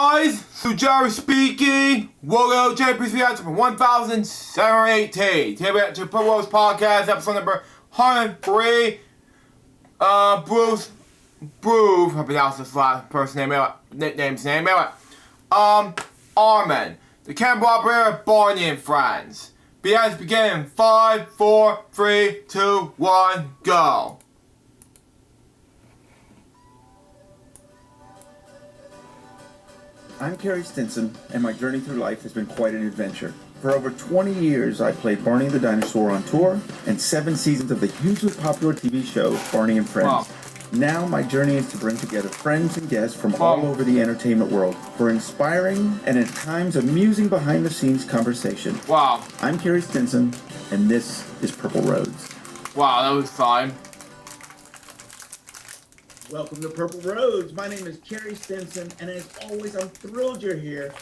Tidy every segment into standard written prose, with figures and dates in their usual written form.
Guys, so Jerry speaking. Welcome to LJPCBM from 1718. Today we have to Purple Rose Podcast, episode number 103. Buve, I pronounced this last person's name, nickname's name, Harmon, the camera operator, Barney and Friends. Begin in 5, 4, 3, 2, 1, go. I'm Carrie Stinson, and my journey through life has been quite an adventure. For over 20 years, I played Barney the Dinosaur on tour, and 7 seasons of the hugely popular TV show, Barney and Friends. Wow. Now, my journey is to bring together friends and guests from all over the entertainment world for inspiring and at times amusing behind-the-scenes conversation. Wow. I'm Carrie Stinson, and this is Purple Roads. Wow, that was fine. Welcome to Purple Roads. My name is Carrie Stinson, and as always, I'm thrilled you're here.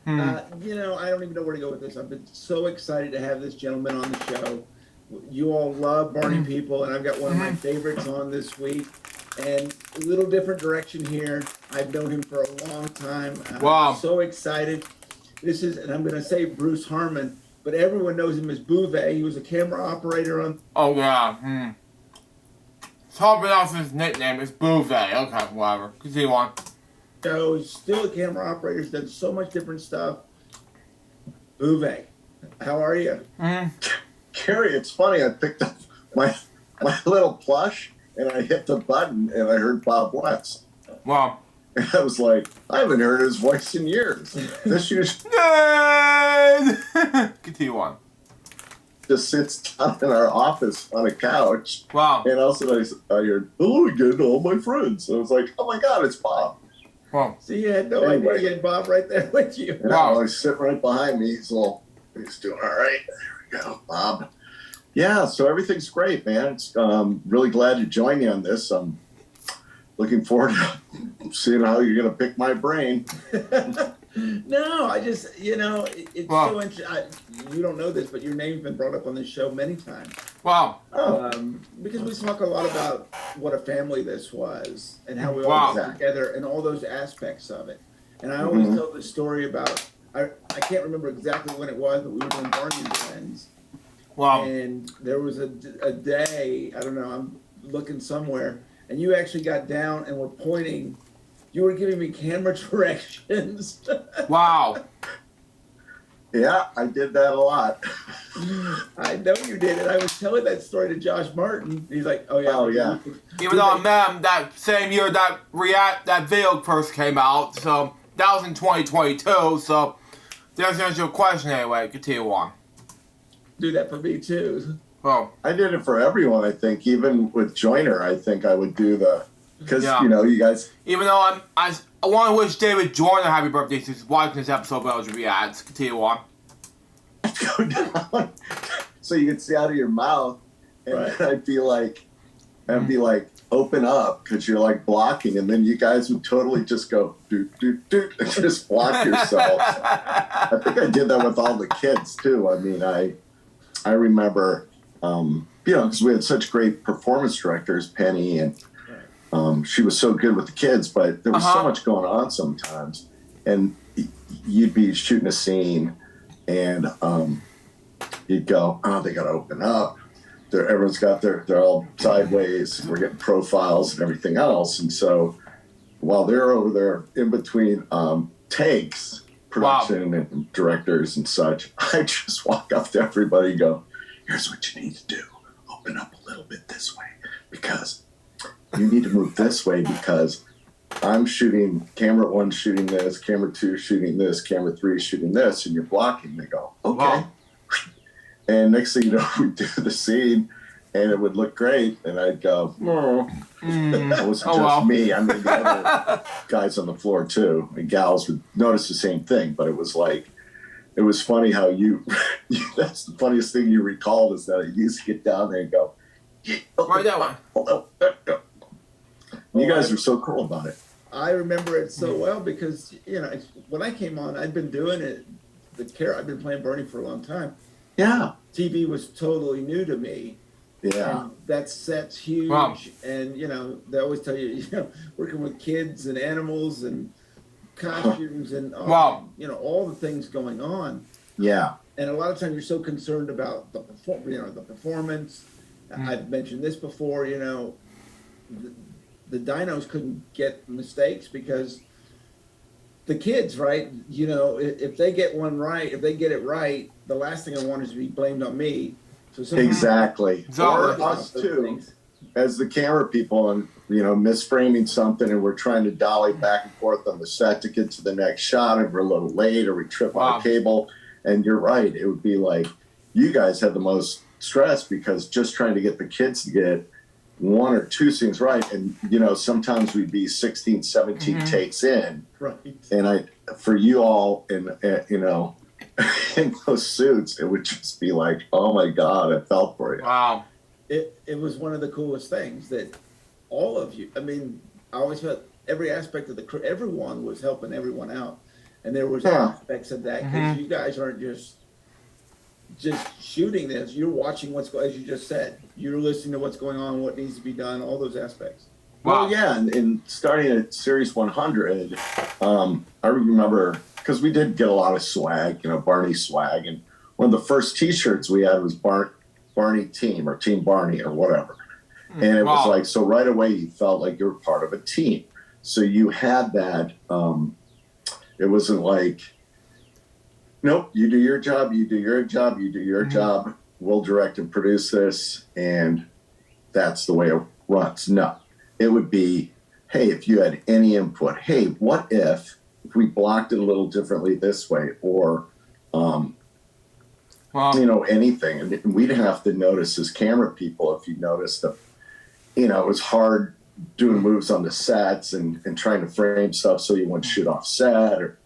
I don't even know where to go with this. I've been so excited to have this gentleman on the show. You all love Barney people, and I've got one of my favorites on this week. And a little different direction here. I've known him for a long time. I'm so excited. This is, and I'm going to say Bruce Harmon, but everyone knows him as Buve. He was a camera operator on... Oh, yeah. Somebody else's nickname is Buve. Okay, whatever. Continue on. So he's still a camera operator. He's done so much different stuff. Buve, how are you? Carrie, it's funny. I picked up my little plush, and I hit the button, and I heard Bob West. Wow. And I was like, I haven't heard his voice in years. This usually Continue on. just sits down in our office on a couch. Wow. And all of a sudden I heard, hello again to all my friends. And I was like, oh my God, it's Bob. Wow. So you had no idea you had Bob right there with you. And Wow. he's sitting right behind me. He's doing all right. There we go, Bob. Yeah, so everything's great, man. It's, really glad to join you on this. I'm looking forward to seeing how you're going to pick my brain. No, I just, it's so interesting. You don't know this, but your name's been brought up on this show many times. Wow. Because we talk a lot about what a family this was and how we all got together and all those aspects of it. And I always tell the story about, I can't remember exactly when it was, but we were doing Barney and Friends. Wow. And there was a day, I don't know, I'm looking somewhere, and you actually got down and were pointing. You were giving me camera directions. Wow. Yeah, I did that a lot. I know you did it. I was telling that story to Josh Martin. He's like, oh, yeah. Even though I met him that same year that video first came out, so that was in 2022, so there's the answer to your question anyway. Continue on. Do that for me, too. Well, I did it for everyone, I think. Even with Joyner, I think I would do because, you guys... Even though I want to wish David Joyner happy birthday since he's watching this episode of LJPCBM ads. Continue on. Go down so you can see out of your mouth, and then I'd be like, open up, because you're like blocking, and then you guys would totally just go, doot, doot, doot, and just block yourselves. I think I did that with all the kids, too. I mean, I remember, because we had such great performance directors, Penny, and she was so good with the kids, but there was so much going on sometimes. And you'd be shooting a scene, and you'd go, oh, they got to open up. Everyone's got they're all sideways. We're getting profiles and everything else. And so while they're over there in between takes, production and directors and such, I just walk up to everybody and go, here's what you need to do. Open up a little bit this way, because you need to move this way, because I'm shooting, camera 1 shooting this, camera 2 shooting this, camera 3 shooting this, and you're blocking. They go, okay. Wow. And next thing you know, we'd do the scene, and it would look great, and I'd go, It wasn't just me. I mean, the other guys on the floor, too, and gals would notice the same thing, but it was funny how that's the funniest thing you recalled, is that you used to get down there and go, Right that way. You guys are so cool about it. I remember it so well because, when I came on, I'd been doing it. I've been playing Barney for a long time. Yeah. TV was totally new to me. Yeah. And that set's huge. Wow. And, they always tell you, working with kids and animals and costumes and Wow. all the things going on. Yeah. And a lot of times you're so concerned about the performance. I've mentioned this before. The dynos couldn't get mistakes because the kids, right? If they get one right, if they get it right, the last thing I want is to be blamed on me. So Exactly. Or Exactly. us too, as the camera people, and misframing something, and we're trying to dolly back and forth on the set to get to the next shot, and we're a little late, or we trip on a cable. And you're right. It would be like you guys had the most stress because just trying to get the kids to get one or two things right. And, sometimes we'd be 16, 17 takes in. Right. And for you all in those suits, it would just be like, oh my God, I felt for you. Wow. It was one of the coolest things that all of you, I always felt every aspect of the crew, everyone was helping everyone out. And there was aspects of that because you guys aren't just shooting this. You're watching as you just said. You're listening to what's going on, what needs to be done, all those aspects. Wow. Well, yeah, and starting at Series 100, I remember, because we did get a lot of swag, Barney swag, and one of the first T-shirts we had was Barney Team, or Team Barney, or whatever. And it was like, so right away you felt like you were part of a team. So you had that, it wasn't like, nope, you do your job, you do your job, you do your job, we'll direct and produce this, and that's the way it runs. No, it would be, hey, if you had any input, hey, what if we blocked it a little differently this way, or, anything. And we'd have to notice as camera people, if you noticed that, it was hard doing moves on the sets and trying to frame stuff so you wouldn't shoot off set, or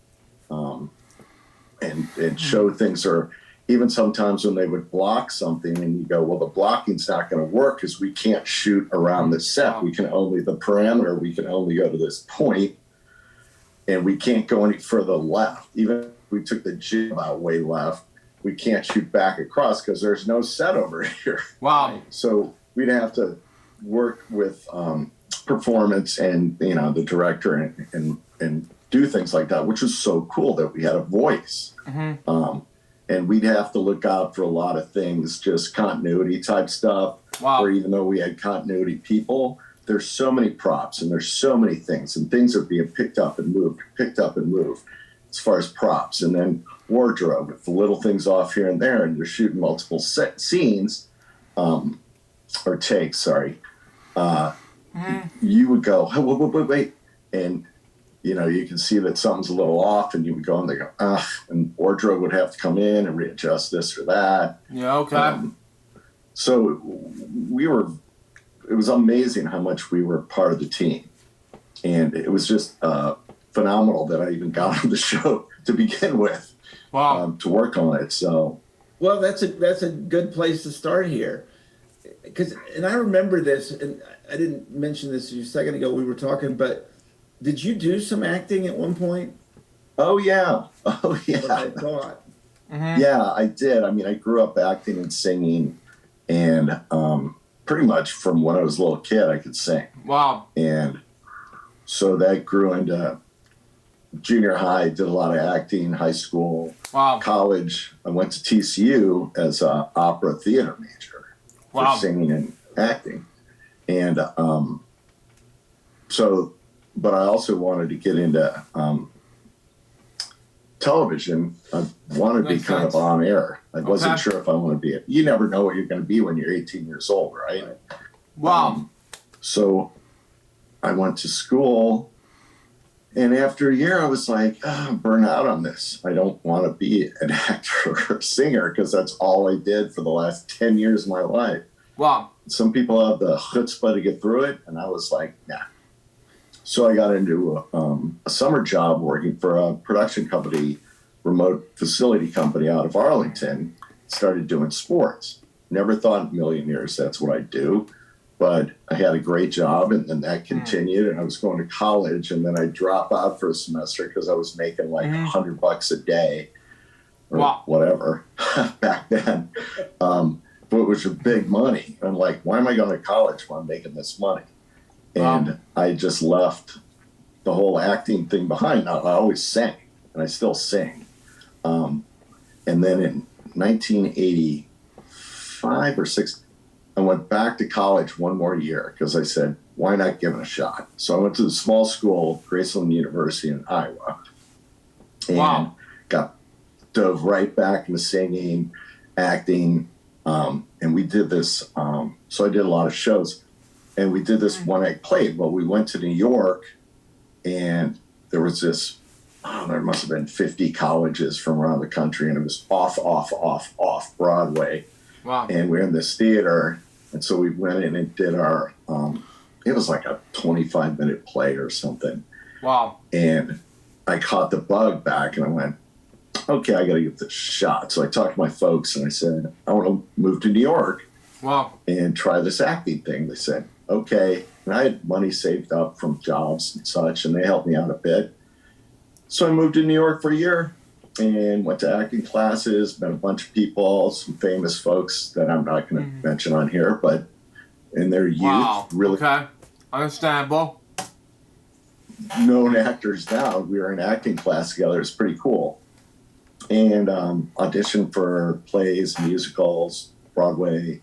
and show things, or even sometimes when they would block something and you go, well, the blocking's not going to work because we can't shoot around the set. We can only go to this point, and we can't go any further left. Even if we took the jib out way left, we can't shoot back across because there's no set over here. Wow. So we'd have to work with performance and the director and do things like that, which was so cool that we had a voice. And we'd have to look out for a lot of things, just continuity type stuff. Wow. Or even though we had continuity people, there's so many props and there's so many things, and things are being picked up and moved as far as props. And then wardrobe, if the little things off here and there, and you're shooting multiple scenes, or takes, sorry, you would go, oh, wait. And, you can see that something's a little off, and you would go and they go, and wardrobe would have to come in and readjust this or that. Yeah, okay. So it was amazing how much we were part of the team. And it was just phenomenal that I even got on the show to begin with. Wow. To work on it. So, well, that's a good place to start here. And I remember this, and I didn't mention this a second ago, we were talking, but did you do some acting at one point? Oh yeah. I thought. Yeah, I did. I grew up acting and singing, and pretty much from when I was a little kid, I could sing. Wow. And so that grew into junior high, did a lot of acting, high school, college. I went to TCU as an opera theater major for singing and acting. And but I also wanted to get into television. I wanted to be kind of on air. I wasn't sure if I want to be it. You never know what you're going to be when you're 18 years old, right? Wow. So I went to school, and after a year, I was like, I'm burnt out on this. I don't want to be an actor or a singer because that's all I did for the last 10 years of my life. Wow. Some people have the chutzpah to get through it, and I was like, nah. So I got into a summer job working for a production company, remote facility company out of Arlington. Started doing sports. Never thought in a million years that's what I'd do. But I had a great job, and then that continued, and I was going to college, and then I dropped out for a semester because I was making like $100 a day or whatever back then. But it was big money. I'm like, why am I going to college when I'm making this money? And I just left the whole acting thing behind that. I always sang, and I still sing. And then in 1985 or 6, I went back to college one more year because I said, why not give it a shot? So I went to the small school, Graceland University in Iowa, and dove right back into singing, acting, and we did this. So I did a lot of shows, and we did this one-act play. Well, we went to New York, and there was this, there must have been 50 colleges from around the country, and it was off Broadway. Wow. And we were in this theater, and so we went in and did our, it was like a 25-minute play or something. Wow. And I caught the bug back, and I went, okay, I got to give this a shot. So I talked to my folks, and I said, I want to move to New York. Wow. And try this acting thing. They said, okay. And I had money saved up from jobs and such, and they helped me out a bit. So I moved to New York for a year and went to acting classes, met a bunch of people, some famous folks that I'm not going to mention on here, but in their youth, really okay. Understandable. known actors now. We were in acting class together. It's pretty cool. And auditioned for plays, musicals, Broadway,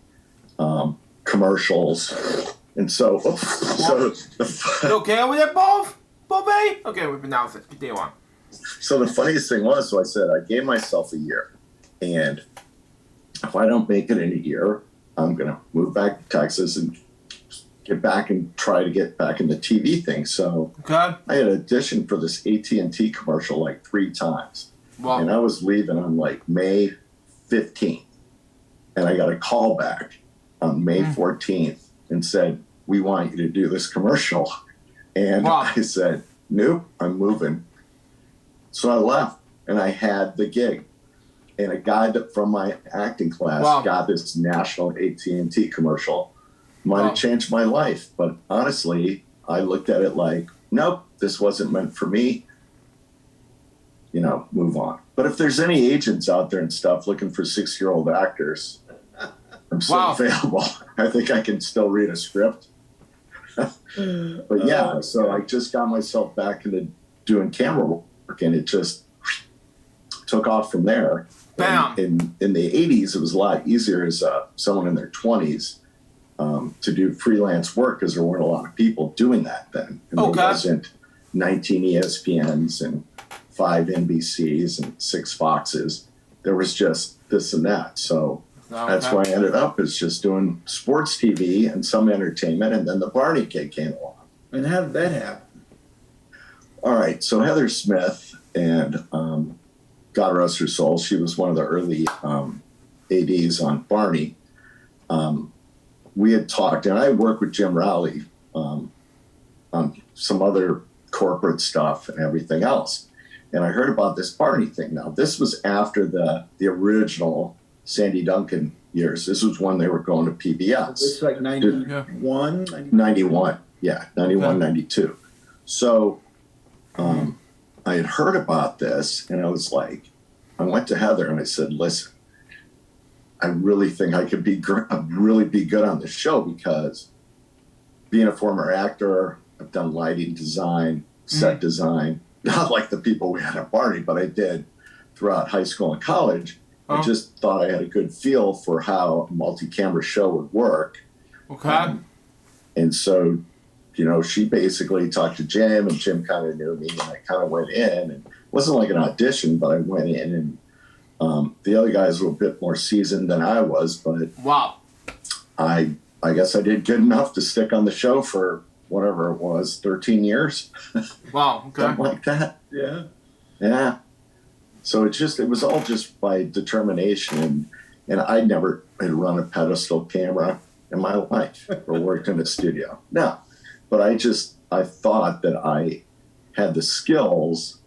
commercials. And so You okay with it, Buve? Buve? Okay, we pronounce it. Continue on. So the funniest thing was, so I said, I gave myself a year. And if I don't make it in a year, I'm going to move back to Texas and get back and try to get back in the TV thing. So Okay. I had auditioned for this AT&T commercial like 3 times. Wow. And I was leaving on like May 15th. And I got a call back on May 14th and said, we want you to do this commercial. And I said, nope, I'm moving. So I left, and I had the gig. And a guy from my acting class got this national AT&T commercial. Might have changed my life. But honestly, I looked at it like, nope, this wasn't meant for me. You know, move on. But if there's any agents out there and stuff looking for 6-year-old actors, I'm still available. I think I can still read a script. But yeah, so I just got myself back into doing camera work, and it just took off from there. Bam. In the 80s, it was a lot easier as someone in their 20s to do freelance work because there weren't a lot of people doing that then. And there wasn't 19 ESPNs and 5 NBCs and 6 Foxes. There was just this and that. So that's where I ended up, is just doing sports TV and some entertainment, and then the Barney kid came along. And how did that happen? All right, so Heather Smith, and God rest her soul, she was one of the early ADs on Barney. We had talked, and I worked with Jim Rowley on some other corporate stuff and everything else. And I heard about this Barney thing. Now, this was after the original Sandy Duncan years. This was when they were going to PBS. It's like 91? 91, yeah, 91, 92. So I had heard about this, and I was like, I went to Heather and I said, listen, I really think I could really be good on this show, because being a former actor, I've done lighting design, set design, not like the people we had at Barney, but I did throughout high school and college. I just thought I had a good feel for how a multi-camera show would work. Okay. And so, you know, she basically talked to Jim, and Jim kind of knew me, and I kind of went in, and it wasn't like an audition, but I went in, and the other guys were a bit more seasoned than I was, but I guess I did good enough to stick on the show for whatever it was, 13 years. Wow. Okay. Something like that. Yeah. Yeah. So it was all just by determination, and I never had run a pedestal camera in my life or worked in a studio. No, but I thought that I had the skills,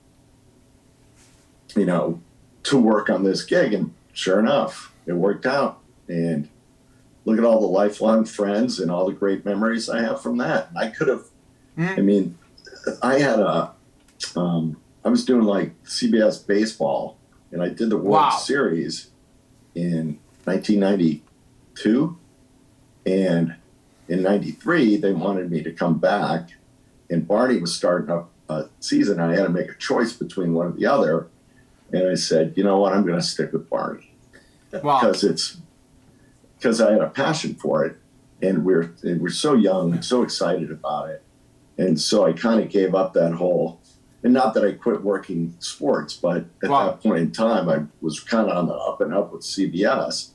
you know, to work on this gig, and sure enough, it worked out. And look at all the lifelong friends and all the great memories I have from that. I could have, I mean, I had I was doing like CBS baseball, and I did the World Series in 1992. And in 93, they wanted me to come back, and Barney was starting up season. I had to make a choice between one or the other. And I said, you know what, I'm going to stick with Barney. Wow. Because I had a passion for it. And we're so young and so excited about it. And so I kind of gave up that whole, and not that I quit working sports, but at that point in time, I was kind of on the up and up with CBS.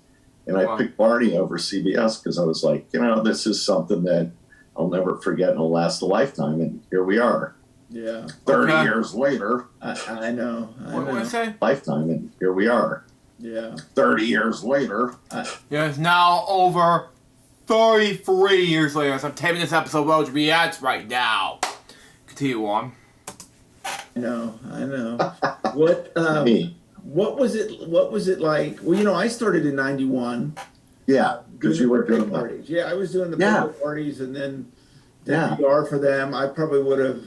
And I picked Barney over CBS because I was like, this is something that I'll never forget and will last a lifetime. And here we are. Yeah. 30 years later. I know. What did I say? Lifetime, and here we are. Yeah. 30 years later. Yes, now over 33 years later, as I'm taping this episode of LJPCBM right now. Continue on. I know. What was it like? Well, I started in 91. Yeah, because you were doing parties. Yeah, I was doing the birthday parties and then PR for them. I probably would have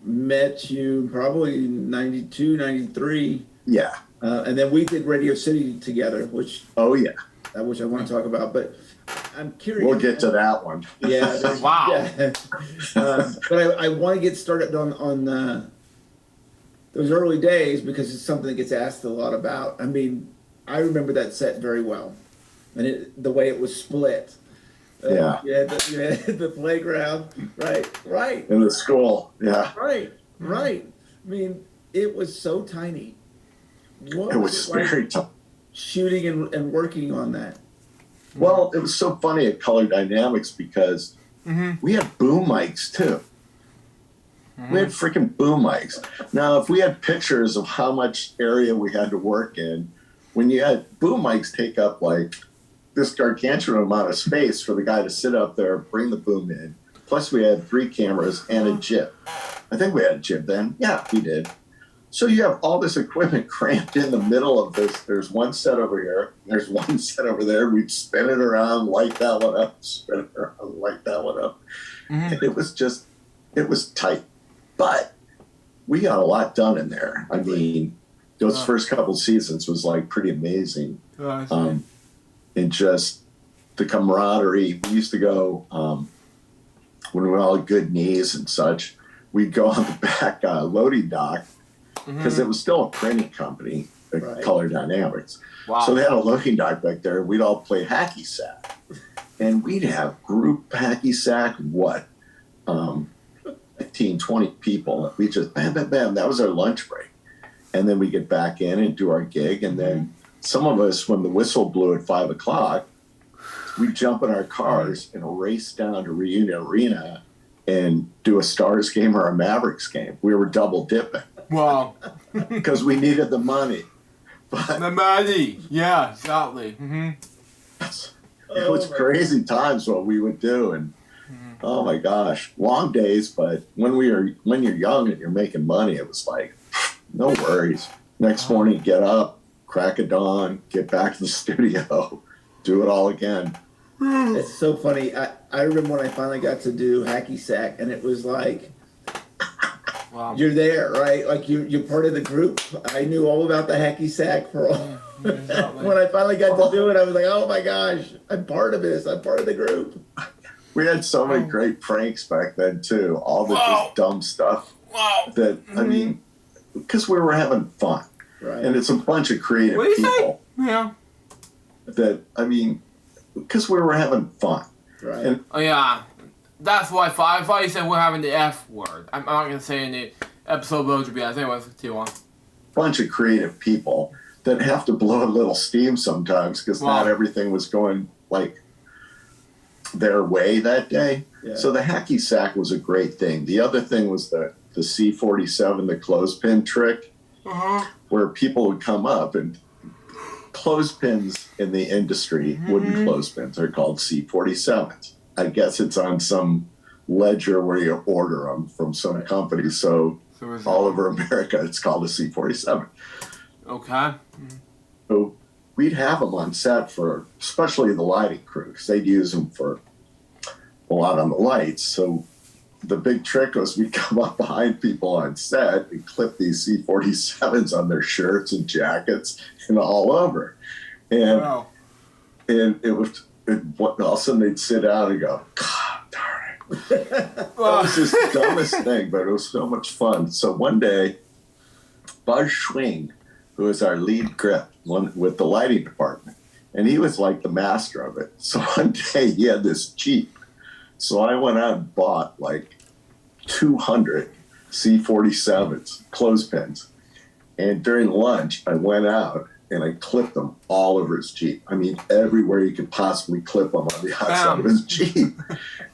met you probably 92, 93. Yeah. And then we did Radio City together, which I want to talk about, but I'm curious. We'll get to that one. Yeah. Wow. Yeah. But I want to get started on those early days because it's something that gets asked a lot about. I mean, I remember that set very well, and the way it was split. The playground, right. In the school, yeah. Right. I mean, it was so tiny. What it was very tough. Shooting and working on that. Well, it was so funny at Color Dynamics because we had boom mics too. We had freaking boom mics. Now, if we had pictures of how much area we had to work in, when you had boom mics take up like this gargantuan amount of space for the guy to sit up there, bring the boom in. Plus, we had 3 cameras and a jib. I think we had a jib then. Yeah, we did. So you have all this equipment crammed in the middle of this. There's one set over here. There's one set over there. We'd spin it around, light that one up, spin it around, light that one up. And it was tight. But we got a lot done in there. I mean, those first couple seasons was like pretty amazing. And just the camaraderie. We used to go, when we were all good knees and such, we'd go on the back loading dock because it was still a printing company, Color Dynamics. Wow. So they had a loading dock back there. We'd all play hacky sack. And we'd have group hacky sack, 15, 20 people. We just bam, bam, bam. That was our lunch break. And then we get back in and do our gig. And then some of us, when the whistle blew at 5 o'clock, we'd jump in our cars and race down to Reunion Arena and do a Stars game or a Mavericks game. We were double dipping. Wow. Because we needed the money. But the money. Yeah, exactly. It was crazy times what we would do. And oh my gosh, long days. But when you're young and you're making money, it was like, no worries. Next morning, get up, crack of dawn, get back to the studio, do it all again. It's so funny. I remember when I finally got to do hacky sack, and it was like, you're there, right? Like you're part of the group. I knew all about the hacky sack for all. When I finally got to do it, I was like, oh my gosh, I'm part of this. I'm part of the group. We had so many great pranks back then too. All the just dumb stuff. That I mean, because we were having fun, right? And it's a bunch of creative people. Yeah. That I mean, because we were having fun, right? And, that's why I thought you said we're having the F word. I'm not gonna say in the episode of LJPCBM. I think it was 2-1. Bunch of creative people that have to blow a little steam sometimes because not everything was going like their way that day. Yeah. So the hacky sack was a great thing. The other thing was the C47, the clothespin trick, where people would come up and clothespins in the industry, wooden clothespins are called C47s. I guess it's on some ledger where you order them from some company. So all over America, it's called a C47. Okay. So we'd have them on set for, especially the lighting crew, because they'd use them for a lot on the lights. So the big trick was we'd come up behind people on set and clip these C47s on their shirts and jackets and all over. And and it was, all of a sudden they'd sit down and go, God darn it, That was just the dumbest thing, but it was so much fun. So one day, Buzz Schwing, who was our lead grip with the lighting department, and he was like the master of it. So one day he had this Jeep. So I went out and bought like 200 C-47s, clothespins. And during lunch, I went out and I clipped them all over his Jeep. I mean, everywhere you could possibly clip them on the outside of his Jeep.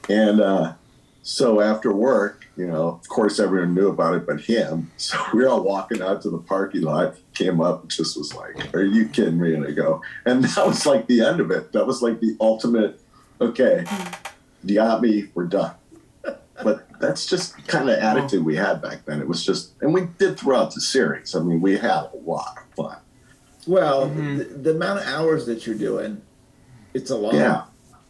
And so after work, of course, everyone knew about it but him. So we were all walking out to the parking lot. He came up and just was like, "Are you kidding me?" And I go, and that was like the end of it. That was like the ultimate, okay, you got me, we're done. But that's just the kind of attitude we had back then. It was just, and we did throughout the series. I mean, we had a lot of fun. Well, the amount of hours that you're doing, it's a lot. Yeah.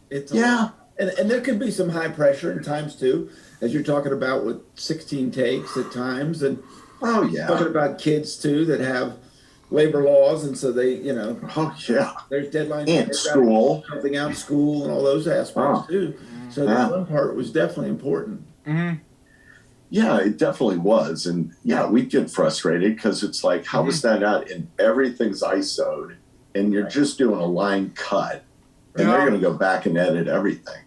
It's a lot. And there can be some high pressure in times too, as you're talking about with 16 takes at times. And talking about kids too that have labor laws. And so they, there's deadlines. And school. Something out of school and all those aspects too. So the fun part was definitely important. Mm-hmm. Yeah, it definitely was. And we'd get frustrated because it's like, how is that not? And everything's ISO'd and you're just doing a line cut and they're going to go back and edit everything.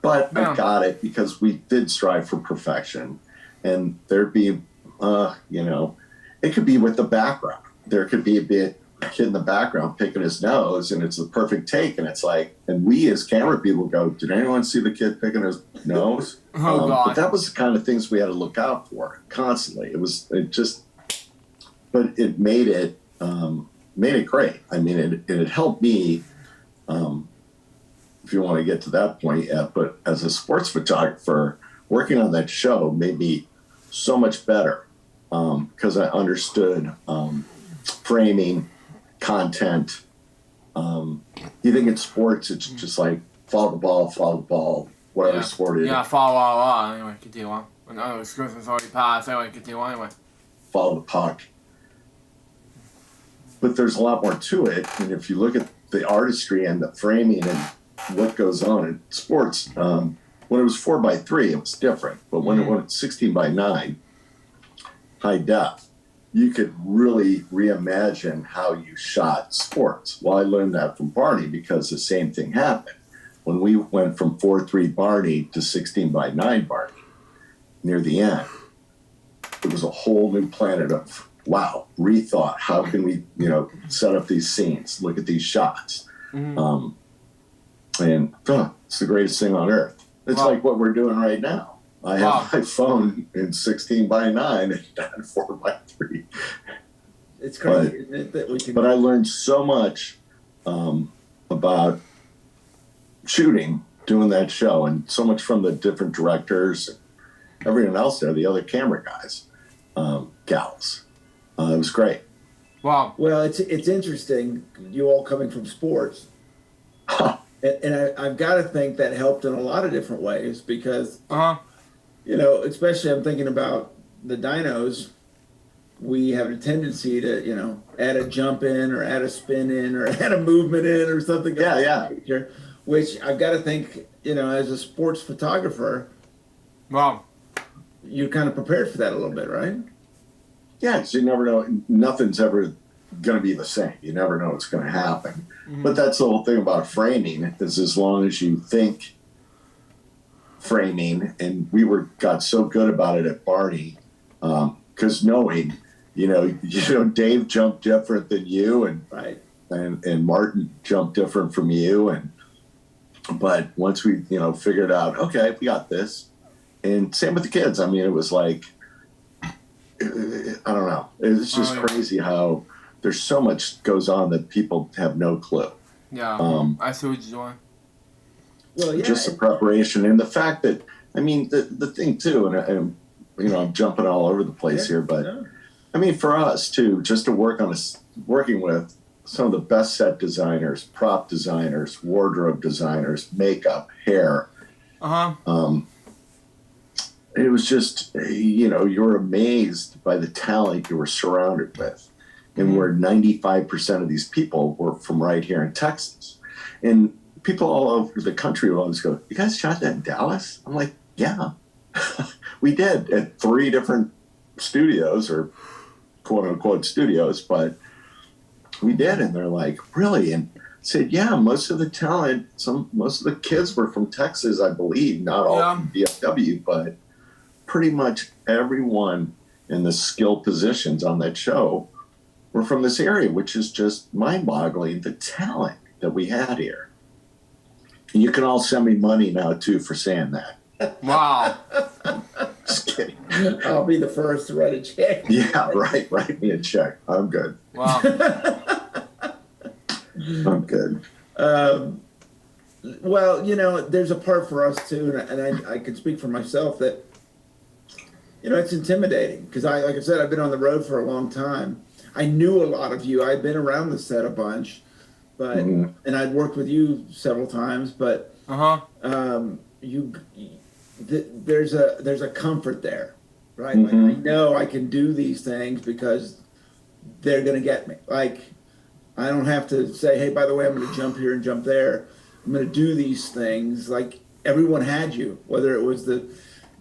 But I got it because we did strive for perfection. And there'd be, it could be with the background. There could be a kid in the background picking his nose and it's the perfect take. And it's like, and we as camera people go, did anyone see the kid picking his nose? But that was the kind of things we had to look out for constantly. But it made it great. I mean, it helped me, if you want to get to that point yet, but as a sports photographer, working on that show made me so much better because I understood framing, content. You think in sports, it's just like follow the ball, whatever sport it is. Yeah, follow. Anyway, continue on. No, it's Christmas already passed. Anyway, continue on anyway. Follow the puck. But there's a lot more to it. And if you look at the artistry and the framing and what goes on in sports, when it was 4:3, it was different. But when it went 16:9, high def, you could really reimagine how you shot sports. Well, I learned that from Barney because the same thing happened. When we went from 4:3 Barney to 16:9 Barney, near the end, it was a whole new planet of, rethought. How can we, set up these scenes, look at these shots. And it's the greatest thing on earth. It's like what we're doing right now. I have my phone in 16:9 and 4:3. It's crazy, isn't it? That we can. But I learned so much about shooting, doing that show, and so much from the different directors and everyone else there, the other camera guys, gals. It was great. Wow. Well, it's interesting, you all coming from sports. And I've got to think that helped in a lot of different ways because, especially I'm thinking about the dynos, we have a tendency to, add a jump in or add a spin in or add a movement in or something. Nature, which I've got to think, as a sports photographer, you're kind of prepared for that a little bit, right? Yeah, because you never know. Nothing's ever going to be the same. You never know what's going to happen. But that's the whole thing about framing is as long as you think framing, and we got so good about it at Barney, because knowing, Dave jumped different than you, and Martin jumped different from you, but once we figured out, okay, we got this, and same with the kids. I mean, it was like, I don't know, it's just crazy how there's so much goes on that people have no clue. Yeah, I see what you're doing. Well, yeah, just the preparation and the fact that, I mean, the thing too, and I'm jumping all over the place here, but I mean, for us too, just to working with some of the best set designers, prop designers, wardrobe designers, makeup, hair. It was just, you're amazed by the talent you were surrounded with. And where 95% of these people were from right here in Texas. And people all over the country will always go, "You guys shot that in Dallas?" I'm like, yeah, we did at 3 different studios, or quote unquote studios, but we did. And they're like, really? And I said, yeah, most of the talent, most of the kids were from Texas, I believe, not all from DFW, but pretty much everyone in the skill positions on that show were from this area, which is just mind-boggling, the talent that we had here. And you can all send me money now, too, for saying that. Wow. Just kidding. I'll be the first to write a check. Yeah, right. Write me a check. I'm good. Wow. I'm good. Well, you know, there's a part for us, too, and I can speak for myself that, you know, it's intimidating because like I said, I've been on the road for a long time. I knew a lot of you. I'd been around the set a bunch, but and I'd worked with you several times. But there's a comfort there, right? Like, I know I can do these things because they're gonna get me. Like, I don't have to say, hey, by the way, I'm gonna jump here and jump there. I'm gonna do these things. Like, everyone had you, whether it was the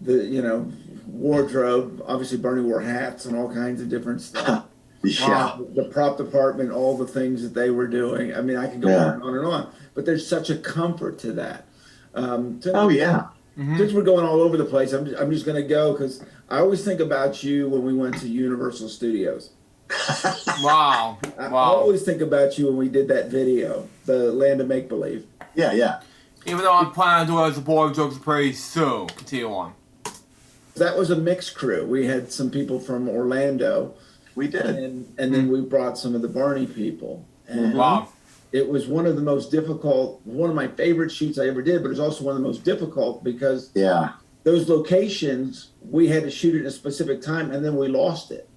you know, wardrobe. Obviously, Bernie wore hats and all kinds of different stuff. Yeah. The prop department, all the things that they were doing. I mean, I can go on and on. But there's such a comfort to that. Since we're going all over the place, I'm just going to go because I always think about you when we went to Universal Studios. Wow. I always think about you when we did that video, the Land of Make Believe. Yeah. Even though I'm planning to do it as a board jokes pretty soon. Continue on. That was a mixed crew. We had some people from Orlando. We did. And then we brought some of the Barney people. And wow. It was one of the most difficult, one of my favorite shoots I ever did, but it was also one of the most difficult because those locations, we had to shoot it in a specific time and then we lost it.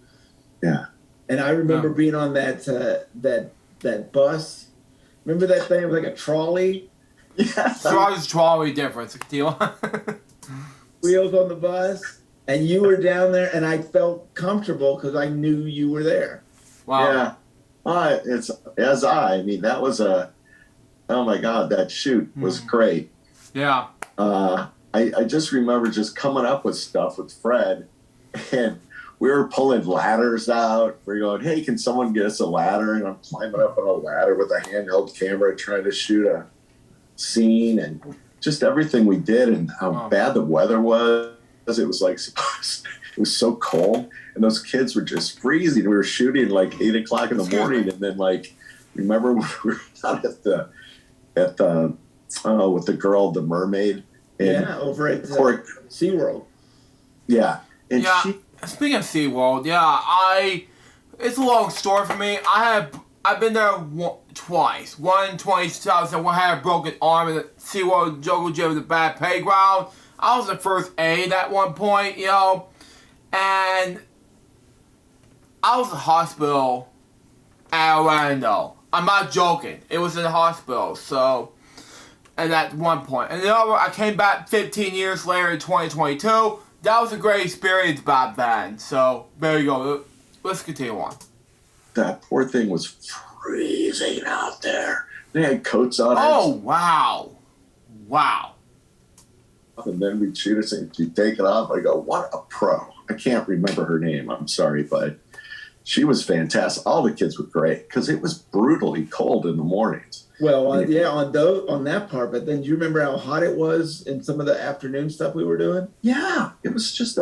Yeah. And I remember being on that bus. Remember that thing? It was like a trolley. Yeah. Trolley difference. Continue on. Wheels on the bus. And you were down there, and I felt comfortable because I knew you were there. Wow. Yeah. I mean, that was oh my God, that shoot was great. Yeah. I just remember just coming up with stuff with Fred, and we were pulling ladders out. We're going, hey, can someone get us a ladder? And I'm climbing up on a ladder with a handheld camera trying to shoot a scene, and just everything we did and how bad the weather was. It was like, it was so cold, and those kids were just freezing. We were shooting like 8 o'clock in the morning, and then like, remember when we were out with the girl, the mermaid, and over at SeaWorld. Yeah, and speaking of SeaWorld, it's a long story for me. I've been there twice. One in 2000 when I had a broken arm in the SeaWorld Jungle Gym with a bad playground. I was the first aid at one point, you know, and I was in the hospital at Orlando. I'm not joking. It was in the hospital, so, and at one point. And then I came back 15 years later in 2022. That was a great experience back then. So, there you go. Let's continue on. That poor thing was freezing out there. They had coats on. Oh, wow. Wow. And then we'd shoot us and she'd take it off. I go, what a pro. I can't remember her name. I'm sorry, but she was fantastic. All the kids were great because it was brutally cold in the mornings. Well, on that part, but then do you remember how hot it was in some of the afternoon stuff we were doing? Yeah, it was just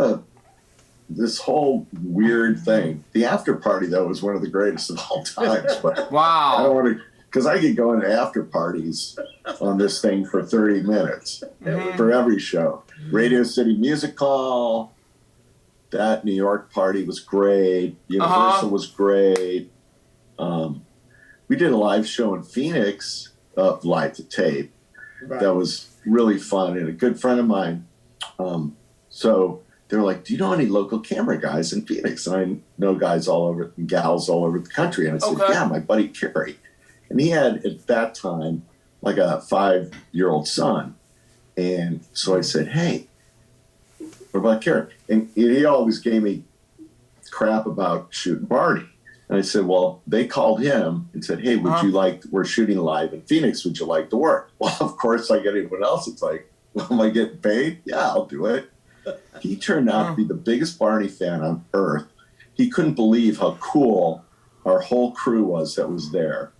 this whole weird thing. The after party, though, was one of the greatest of all times. But wow. I don't want to, because I could go into after parties on this thing for 30 minutes for every show. Radio City Music Hall, that New York party was great. Universal was great. We did a live show in Phoenix, live to tape. Right. That was really fun, and a good friend of mine. So they were like, do you know any local camera guys in Phoenix? And I know guys all over, and gals all over the country. And I said, yeah, my buddy Kerry. And he had, at that time, like a 5-year-old son. And so I said, hey, what about Kerry? And he always gave me crap about shooting Barney. And I said, well, they called him and said, hey, we're shooting live in Phoenix. Would you like to work? Well, of course, like anyone else, it's like, Am I getting paid? Yeah, I'll do it. He turned out to be the biggest Barney fan on earth. He couldn't believe how cool our whole crew was that was there.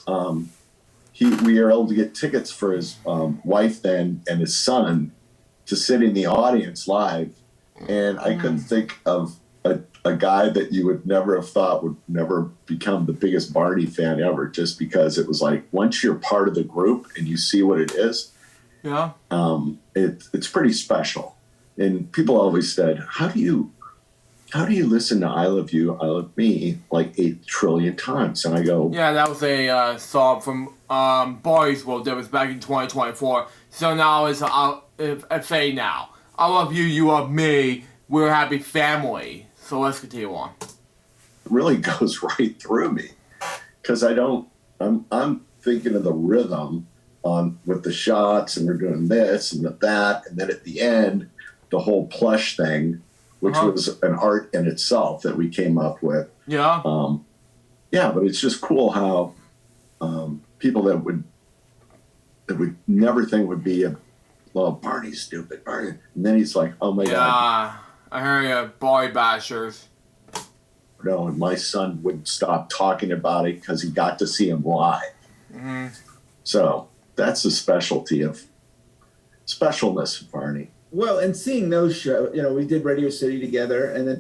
We were able to get tickets for his wife then and his son to sit in the audience live. And I couldn't think of a guy that you would never have thought would never become the biggest Barney fan ever, just because it was like, once you're part of the group and you see what it is, it's pretty special. And people always said, how do you listen to I Love You, I Love Me like 8 trillion times? And I go, yeah, that was a song from Boys World that was back in 2024. So now it's a fade now. I love you, you love me, we're a happy family. So let's continue on. It really goes right through me, because I'm thinking of the rhythm with the shots, and we're doing this and that, and then at the end, the whole plush thing, which was an art in itself that we came up with. Yeah. But it's just cool how people that would never think would be Barney's stupid, Barney, and then he's like, oh my God. Yeah, I hear you, boy bashers. No, and my son wouldn't stop talking about it because he got to see him live. Mm-hmm. So that's the specialness of Barney. Well, and seeing those shows, we did Radio City together, and then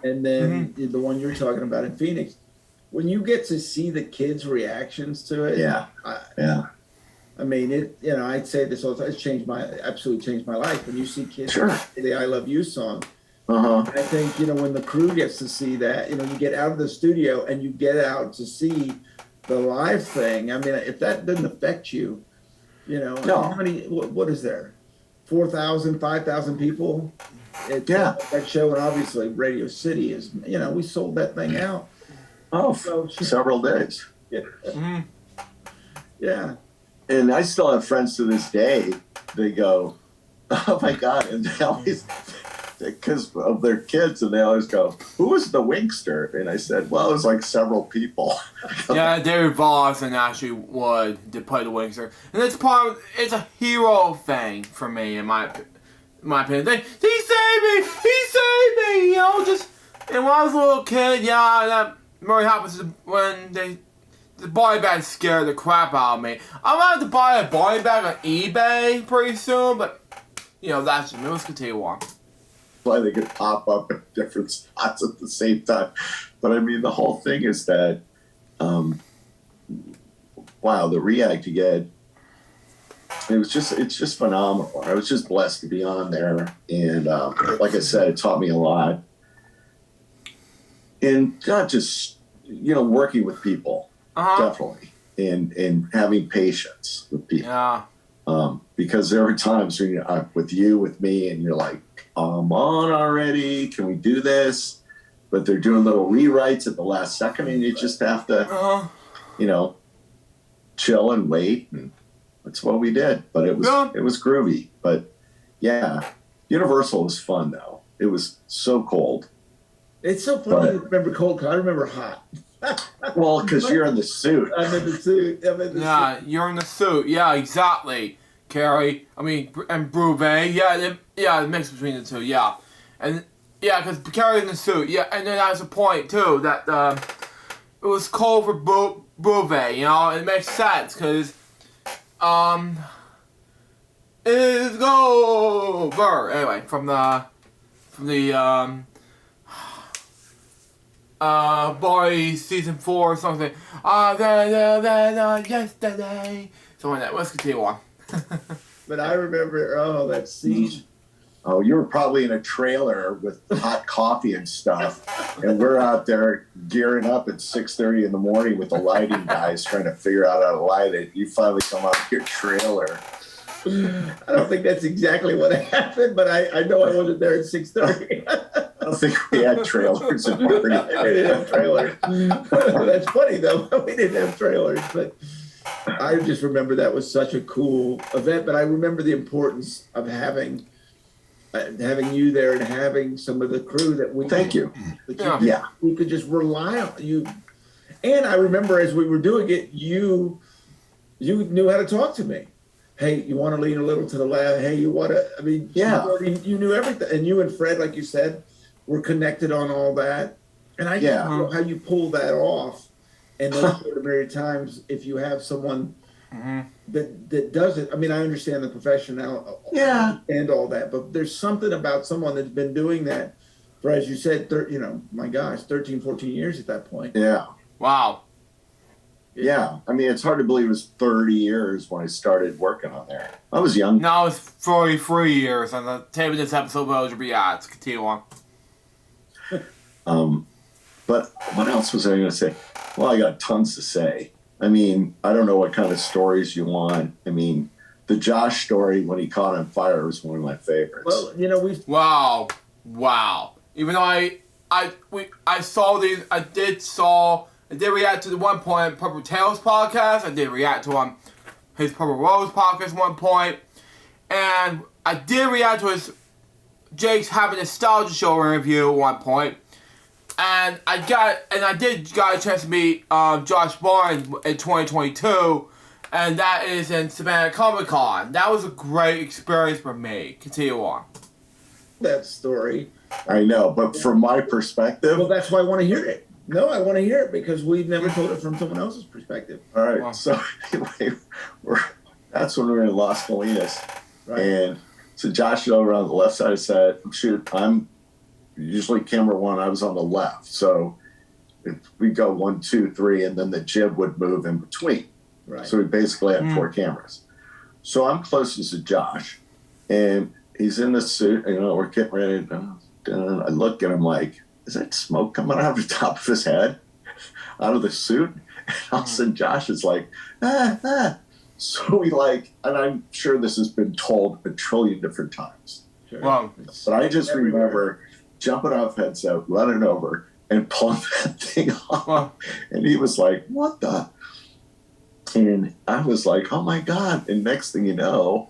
and then the one you're talking about in Phoenix. When you get to see the kids' reactions to it, I mean, I'd say this all the time. It's absolutely changed my life. When you see kids say the "I Love You" song, I think when the crew gets to see that, you get out of the studio and you get out to see the live thing. I mean, if that doesn't affect you, how many? What is there? 4,000, 5,000 people at that show, and obviously Radio City is, we sold that thing out. Oh, so several days. Yeah. Mm-hmm. Yeah. And I still have friends to this day. They go, oh my God. And they always, because of their kids, and they always go, who was the Winkster? And I said, well, it was like several people. Yeah, David Vossen actually to play the Winkster. And it's a hero thing for me, in my opinion. He saved me! He saved me! And when I was a little kid, that really happens when the boy bag scared the crap out of me. I'm gonna have to buy a boy bag on eBay pretty soon, but, that's just me. Let's continue on. Why they could pop up at different spots at the same time. But I mean, the whole thing is that, the react you get, it's just phenomenal. I was just blessed to be on there. And like I said, it taught me a lot. And not just, working with people, definitely. And having patience with people. Yeah. Because there are times when you're with me, and you're like, I'm on already. Can we do this? But they're doing little rewrites at the last second, and you just have to, chill and wait. And that's what we did. But it was groovy. But Universal was fun though. It was so cold. It's so funny you remember cold. I remember hot. Well, because you're in the suit. I'm in the suit. You're in the suit. Yeah, exactly. Carrie, and Buve. The mix between the two. Yeah, and because Carrie's in the suit. Yeah, and then that's a point too that it was cold for Buve. It makes sense because it's over. Anyway, from the Boys season 4 or something. Yesterday. So like that. Let's continue on. But I remember, that scene. Oh, you were probably in a trailer with hot coffee and stuff, and we're out there gearing up at 6:30 in the morning with the lighting guys trying to figure out how to light it. You finally come out of your trailer. I don't think that's exactly what happened, but I know I wasn't there at 6:30. I don't think we had trailers in Marty. We didn't have trailers. That's funny though. We didn't have trailers, but I just remember that was such a cool event. But I remember the importance of having you there and having some of the crew that we. Thank you. We could just rely on you. And I remember as we were doing it, you knew how to talk to me. hey, you want to lean a little to the left? Hey, you want to? I mean, you knew everything, and you and Fred, like you said, were connected on all that. And I just don't know how you pull that off. And those ordinary times, if you have someone that does it. I mean, I understand the professional, and all that, but there's something about someone that's been doing that for, as you said, my gosh, 13, 14 years at that point. Yeah. Wow. Yeah. I mean, it's hard to believe it was 30 years when I started working on there. I was young. Now it's 43 years on the tape of this episode of LJPCBM. Continue on. But what else was I going to say? Well, I got tons to say. I mean, I don't know what kind of stories you want. I mean, the Josh story when he caught on fire was one of my favorites. Well, Wow. Even though I saw these, I did react to the one point Purple Tales podcast. I did react to his Purple Rose podcast one point, and I did react to his Jake's Having a Nostalgia Show interview at one point. And I did get a chance to meet Josh Barnes in 2022, and that is in Savannah Comic Con. That was a great experience for me. Continue on. That story. I know, but from my perspective. Well, that's why I want to hear it. No, I want to hear it because we've never told it from someone else's perspective. All right. Wow. So anyway, that's when we were in Las Colinas, right. And so Josh is over on the left side of the set. I'm usually camera one, I was on the left. So we go 1, 2, 3, and then the jib would move in between. Right. So we basically had 4 cameras. So I'm closest to Josh, and he's in the suit. We're getting ready. I look at him like, is that smoke coming out of the top of his head, out of the suit? And all of a sudden, Josh is like, So we and I'm sure this has been told a trillion different times. Sure. Wow. But I just remember jumping off headset, running over, and pulling that thing off. Wow. And he was like, what the? And I was like, oh my God. And next thing you know,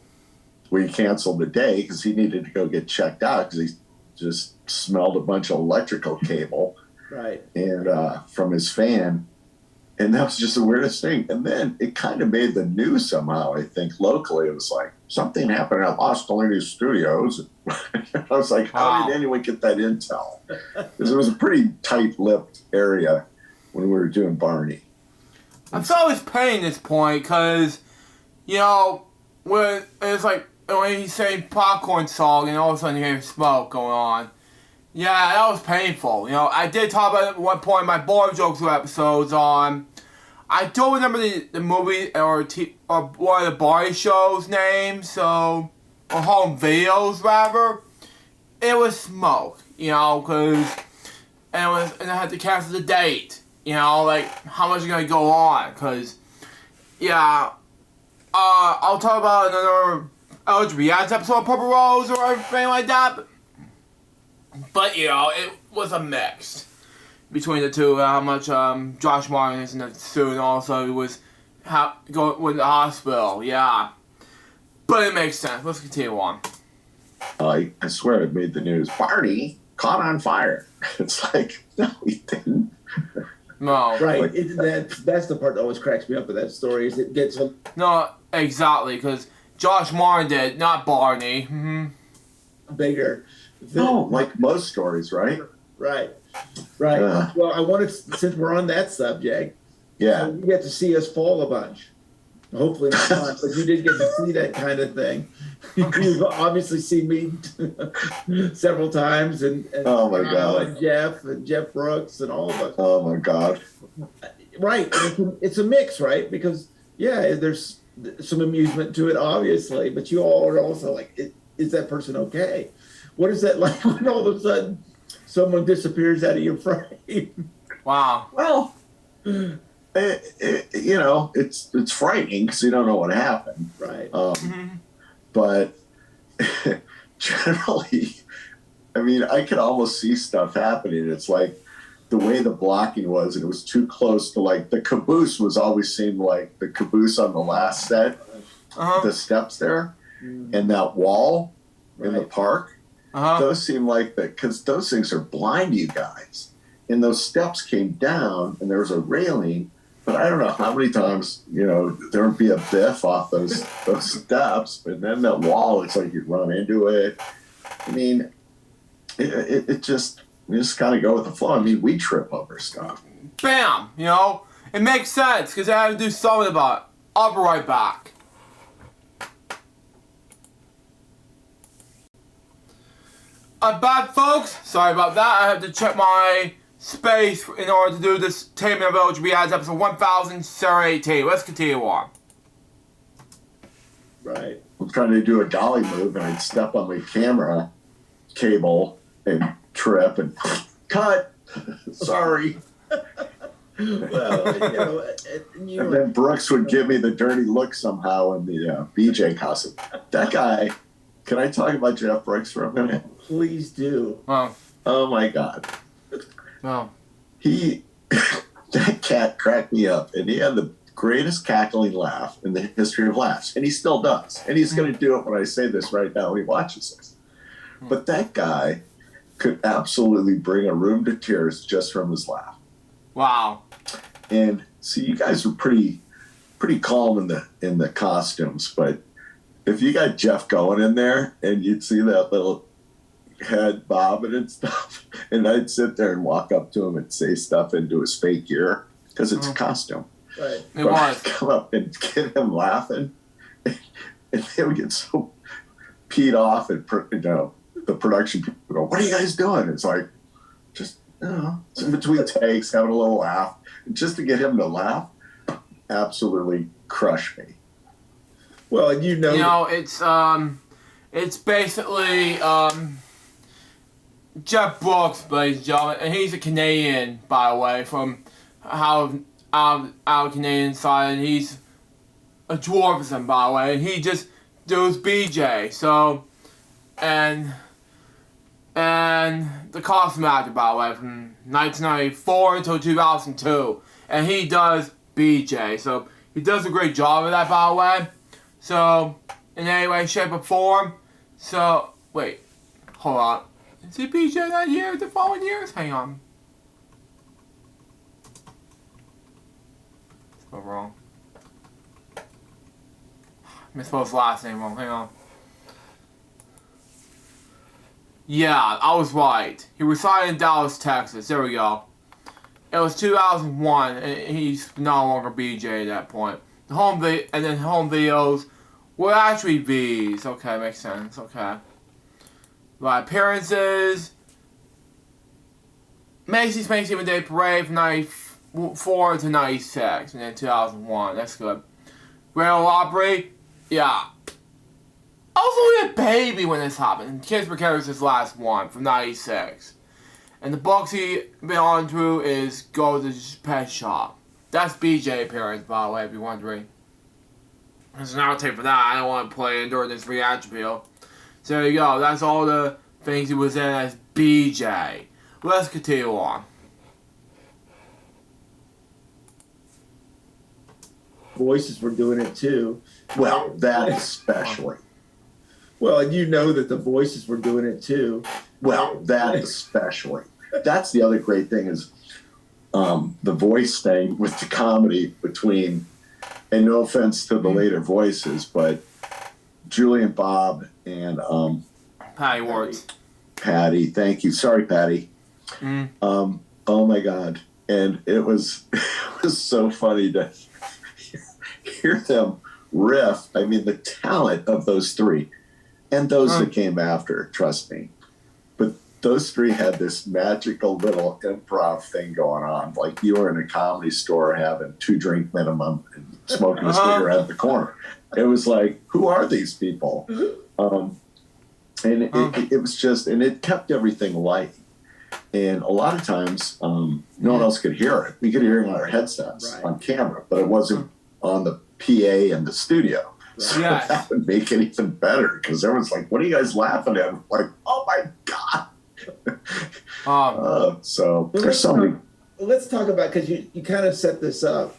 we canceled the day because he needed to go get checked out because he just smelled a bunch of electrical cable. Right. And from his fan. And that was just the weirdest thing. And then it kind of made the news somehow, I think, locally. It was like, something happened at Las Colinas Studios. I was like, how did anyone get that intel? Because it was a pretty tight-lipped area when we were doing Barney. I'm so always paying this point because, when it's like, when he's saying popcorn song and all of a sudden you hear smoke going on. Yeah, that was painful. I did talk about it at one point in my Boring Jokes episodes on. I don't remember the movie or one of the Barney shows' names, or home videos rather. It was smoke, because and I had to cancel the date. How much is gonna go on? Because I'll talk about another LJPCBM episode of Purple Rose or anything like that. But, it was a mix between the two. How much Josh Martin is in the suit, and also he was going to the hospital. Yeah. But it makes sense. Let's continue on. I swear it made the news. Barney caught on fire. It's like, no, he didn't. No. Right. That's the part that always cracks me up with that story is it gets... No, exactly, because Josh Martin did, not Barney. Mm-hmm. Bigger. Like most stories, right? Right. Well, I wanted, since we're on that subject, you get to see us fall a bunch. Hopefully not, but you did get to see that kind of thing. You've obviously seen me several times, and oh my God, and Jeff Brooks, and all of us. Oh my God. Right. It's a mix, right? Because there's some amusement to it, obviously, but you all are also like, is that person okay? What is that like when all of a sudden someone disappears out of your frame? Wow. Well, it's frightening because you don't know what happened. Right. But generally, I mean, I could almost see stuff happening. It's like the way the blocking was, and it was too close to the caboose was always seemed like the caboose on the last set, the steps there, and that wall in the park. Those seem like because those things are blind to you guys. And those steps came down, and there was a railing, But I don't know how many times, there would be a biff off those steps, and then that wall, it's like you'd run into it. I mean, it just, you just kind of go with the flow. I mean, we trip over stuff. Bam! It makes sense because I have to do something about it. I'll be right back. I'm back, folks. Sorry about that. I have to check my space in order to do this taping of LJPCBM episode 1018. Let's continue on. Right. I'm trying to do a dolly move, and I'd step on my camera cable and trip and cut. Sorry. Well, and then Brooks would give me the dirty look somehow in the BJ costume. That guy, can I talk about Jeff Brooks for a minute? Please do. Oh my God. Wow. That cat cracked me up, and he had the greatest cackling laugh in the history of laughs, and he still does. And he's going to do it when I say this right now when he watches this. But that guy could absolutely bring a room to tears just from his laugh. Wow. And see, you guys were pretty calm in the costumes, but if you got Jeff going in there and you'd see that little head bobbing and stuff, and I'd sit there and walk up to him and say stuff into his fake ear because it's a costume. Right. It was. I'd come up and get him laughing, and they would get so peed off, and the production people go, "What are you guys doing?" It's like, just it's in between takes, having a little laugh, and just to get him to laugh, absolutely crush me. Well, it's basically Jeff Brooks, ladies and gentlemen, and he's a Canadian, by the way, from our Canadian side, and he's a dwarfism, by the way, and he just does BJ. So, and the costume actor, by the way, from 1994 until 2002, and he does BJ. So he does a great job of that, by the way. So, in any way, shape, or form. So, wait, hold on. Is he BJ that year, the following years? Hang on. Go wrong. I misspelled his last name wrong. Hang on. Yeah, I was right. He resided in Dallas, Texas. There we go. It was 2001, and he's no longer BJ at that point. The home videos were actually V's. Okay, makes sense. Okay. Right, appearances. Macy's Thanksgiving Day Parade from 94 to 96, and then 2001. That's good. Grand Ole Opry. Yeah. I was only a baby when this happened. Kids Were Careless his last one from 96. And the books he been on through is Go to the Pet Shop. That's BJ appearance, by the way, if you're wondering. There's an outtake for that. I don't want to play it during this reaction video. So there you go. That's all the things he was in as BJ. Let's continue on. Voices were doing it too. Well, that especially. Well, and that the voices were doing it too. Well, that especially. That's the other great thing is the voice thing with the comedy between, and no offense to the later voices, but Julie and Bob and Patty Wards. Patty, thank you. Sorry, Patty. Oh my God. And it was so funny to hear them riff. I mean, the talent of those three and those that came after, trust me. But those three had this magical little improv thing going on. Like you were in a comedy store having 2-drink minimum and smoking a cigarette at the corner. It was like, who are these people? And it was just, and it kept everything light. And a lot of times, no one else could hear it. We could hear it on our headsets on camera, but it wasn't on the PA in the studio. So that would make it even better because everyone's like, what are you guys laughing at? I'm like, oh my God. So there's something. Let's talk about, because you kind of set this up,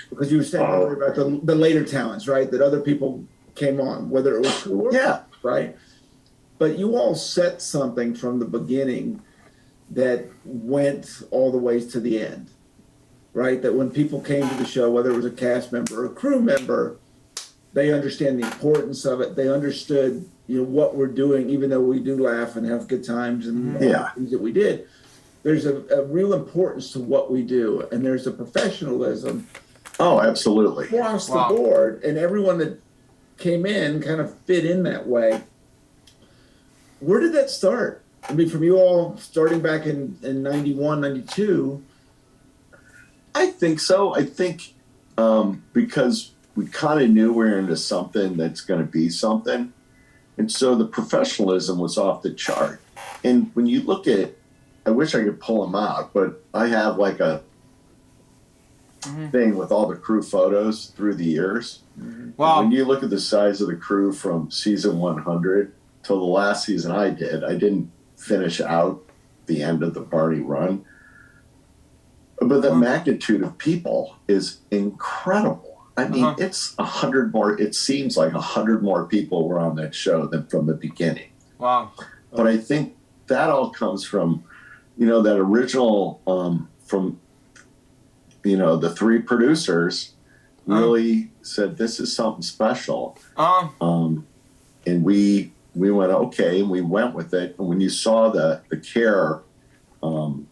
because you were saying earlier about the later talents, right? That other people came on, whether it was cool or not, right? But you all set something from the beginning that went all the ways to the end. right? That when people came to the show, whether it was a cast member or a crew member, they understand the importance of it. They understood, what we're doing, even though we do laugh and have good times and all the things that we did. There's a real importance to what we do, and there's a professionalism. Oh, absolutely. Across the board, and everyone that came in kind of fit in that way. Where did that start? I mean, from you all starting back in 91, 92. I think so. I think because we kind of knew we were into something that's going to be something. And so the professionalism was off the chart. And when you look at, I wish I could pull them out, but I have like a thing with all the crew photos through the years. Wow. When you look at the size of the crew from season 100 till the last season I didn't finish out the end of the Barney run. But the magnitude of people is incredible. I mean, it's 100 more, it seems like 100 more people were on that show than from the beginning. Wow. But I think that all comes from, that original, from, the three producers really said, this is something special. And we went, okay, and we went with it. And when you saw the care of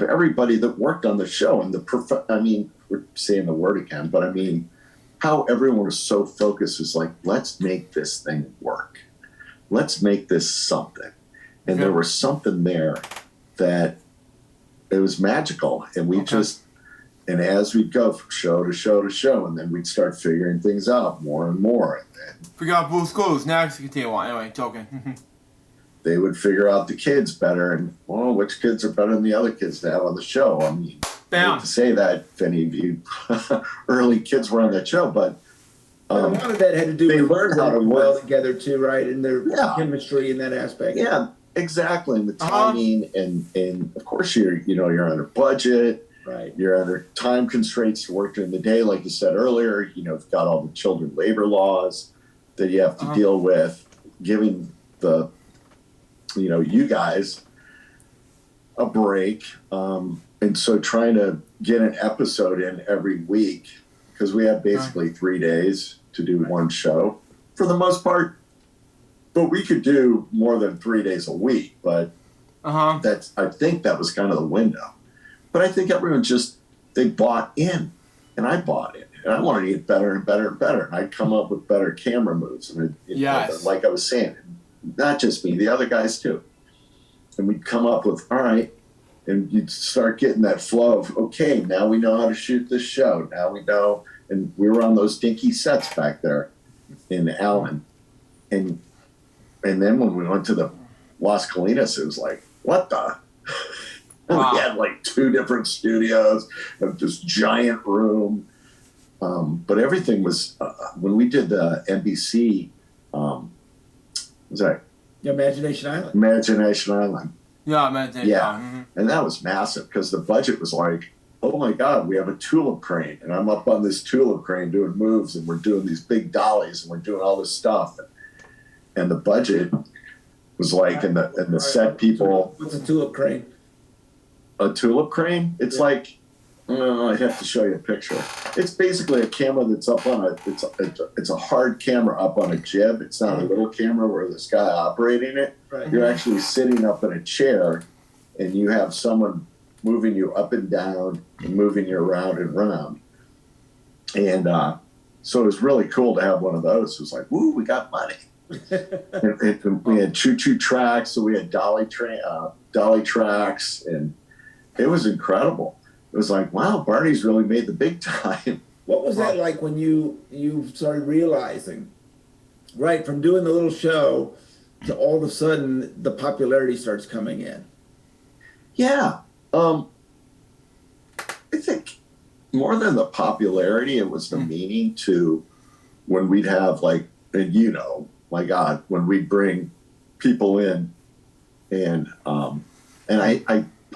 everybody that worked on the show and we're saying the word again, but I mean, how everyone was so focused is like, let's make this thing work. Let's make this something. And there was something there that it was magical. And we and as we'd go from show to show to show, and then we'd start figuring things out more and more. And then we got Blue Schools. Next, continue on. Anyway, joking. They would figure out the kids better, and which kids are better than the other kids to have on the show. I mean, I hate to say that if any of you early kids were on that show, but a lot of that had to do with learned how to work well together too, right? And their chemistry in that aspect. Yeah, exactly. And the timing, and of course you're under budget. Right. You're under time constraints to work during the day, like you said earlier. You've got all the children labor laws that you have to deal with, giving the you guys a break. And so trying to get an episode in every week, because we have basically 3 days to do one show for the most part. But we could do more than 3 days a week. But I think that was kind of the window. But I think everyone they bought in, and I bought in, and I wanted to get better and better and better. And I'd come up with better camera moves. And like I was saying, not just me, the other guys too. And we'd come up with, all right, and you'd start getting that flow of, okay, now we know how to shoot this show. Now we know. And we were on those dinky sets back there in Allen. And then when we went to the Las Colinas, it was like, what the? Wow. We had like 2 different studios of this giant room. But everything was, when we did the NBC, was that? Imagination Island. Imagination Island. Yeah, Imagination Island. And that was massive because the budget was like, oh my God, we have a tulip crane. And I'm up on this tulip crane doing moves, and we're doing these big dollies, and we're doing all this stuff. And the budget was like, and the set people. What's a tulip crane? A tulip crane? It's like, I'd have to show you a picture. It's basically a camera that's up on it's a hard camera up on a jib. It's not a little camera where this guy operating it. Right. You're actually sitting up in a chair, and you have someone moving you up and down and moving you around and round. And so it was really cool to have one of those. It was like, woo, we got money. and we had choo-choo tracks, so we had dolly tracks, and it was incredible. It was like, wow, Barney's really made the big time. What was that like when you started realizing, right, from doing the little show to all of a sudden the popularity starts coming in? Yeah. I think more than the popularity, it was the meaning to when we'd have like, and my God, when we'd bring people in and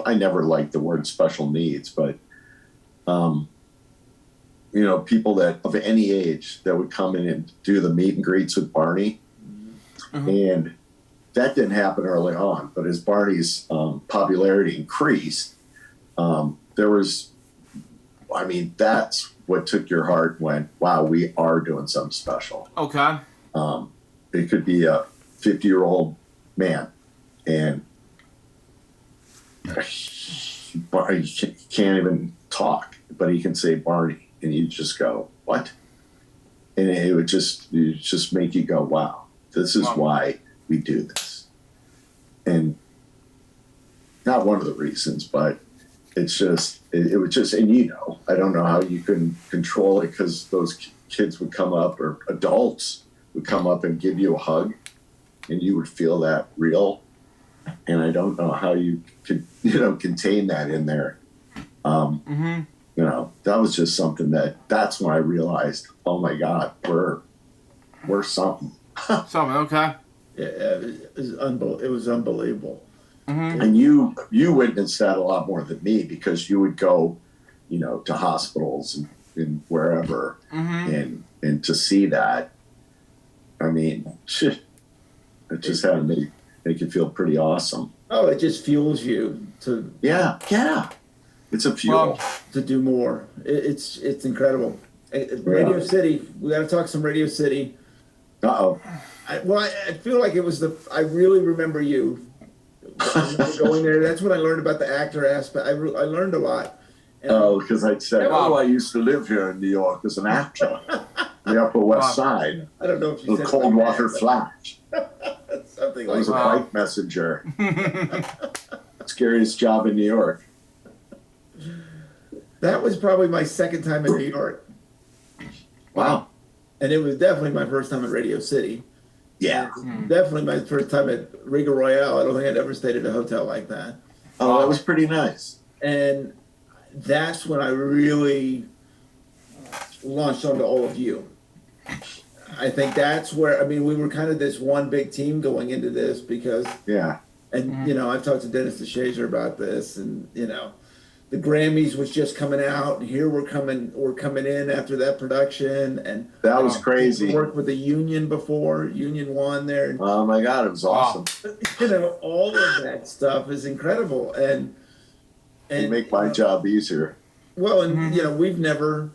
I never liked the word special needs, but, people that of any age that would come in and do the meet and greets with Barney. Mm-hmm. And that didn't happen early on, but as Barney's popularity increased, there was I mean, that's what took your heart and went, wow, we are doing something special. Okay. It could be a 50-year-old man, and he can't even talk, but he can say Barney, and you just go, what? And it would just make you go, wow, this is why we do this. And not one of the reasons, but it's just, it would just, and I don't know how you can control it, because those kids would come up, or adults would come up and give you a hug, and you would feel that real. And I don't know how you could, contain that in there. That was just something that's when I realized, oh my God, we're something. Something, okay. Yeah, it was unbelievable. Mm-hmm. And you witnessed that a lot more than me, because you would go, to hospitals and wherever, and to see that, I mean, shit, it just had to make you feel pretty awesome. Oh, it just fuels you to yeah, it's a fuel to do more. It's incredible. Radio City, we got to talk some Radio City. Uh-oh. I feel like it was I really remember you. I remember going there. That's when I learned about the actor aspect. I learned a lot. And because I said, I used to live here in New York as an actor, the Upper West Side. I don't know if you the said Coldwater Flash. Something I like was that. a bike messenger. Scariest job in New York. That was probably my second time in New York. Wow. And it was definitely my first time at Radio City. Yeah. Definitely my first time at Regal Royale. I don't think I'd ever stayed at a hotel like that. Oh, that was pretty nice. And that's when I really launched onto all of you. I think that's where, we were kind of this one big team going into this, because, and I've talked to Dennis DeShazer about this, and, the Grammys was just coming out, and here we're coming in after that production, and that was crazy. We worked with the Union before, Union won there. Oh my God, it was awesome. All of that stuff is incredible, and make my job easier. Well, and we never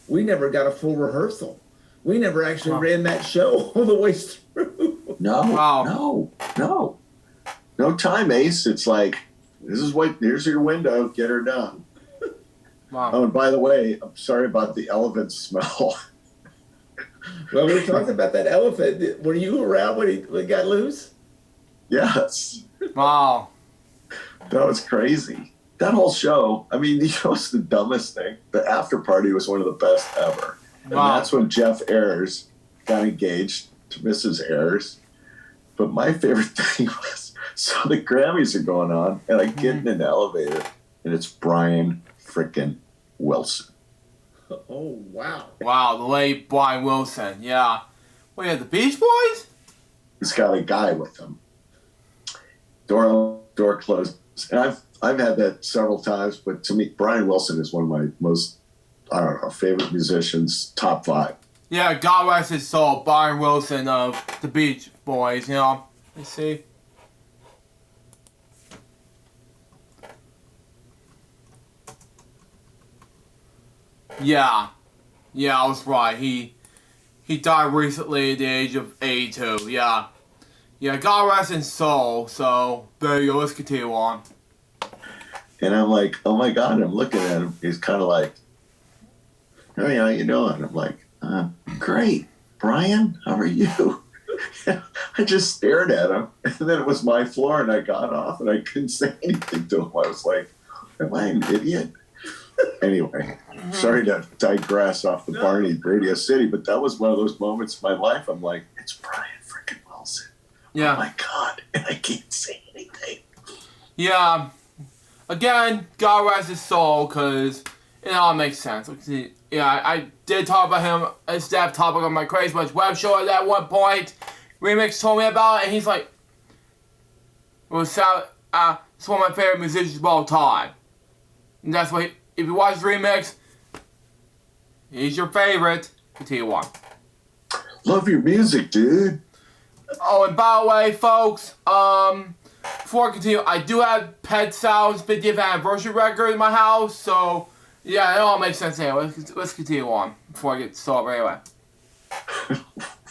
got a full rehearsal. We never actually ran that show all the way through. No time, Ace. It's like, here's your window, get her done. Wow. Oh, and by the way, I'm sorry about the elephant smell. Well, we were talking about that elephant. Were you around when he got loose? Yes. Wow. That was crazy. That whole show, it's the dumbest thing. The after party was one of the best ever. And that's when Jeff Ayers got engaged to Mrs. Ayers. But my favorite thing was, so the Grammys are going on, and I get in an elevator, and it's Brian frickin' Wilson. Oh, wow. Wow, the late Brian Wilson, yeah. Wait, the Beach Boys? He's got a guy with him. Door closed. And I've had that several times, but to me, Brian Wilson is one of my most, favorite musicians, top 5. Yeah, God rest his soul, Brian Wilson of the Beach Boys, Let's see. Yeah, I was right. He died recently at the age of 82. Yeah, God rest his soul. So there you go. Let's continue on. And I'm like, oh my God! I'm looking at him. He's kind of like, hey, how you doing? I'm like, great, Brian. How are you? I just stared at him, and then it was my floor, and I got off, and I couldn't say anything to him. I was like, am I an idiot? Anyway, sorry to digress off the Barney Radio City, but that was one of those moments in my life. I'm like, it's Brian frickin' Wilson. Yeah. Oh my God, and I can't say anything. Yeah. Again, God rest his soul, because it all makes sense. Yeah, I did talk about him as staff topic on my Crazy Much web show at that one point. Remix told me about it, and he's like, it's one of my favorite musicians of all time. And that's why, if you watch Remix, he's your favorite. Continue on. Love your music, dude. Oh, and by the way, folks, before I continue, I do have Pet Sounds 50th anniversary record in my house, so Yeah, it all makes sense anyway. Let's continue on before I get started anyway.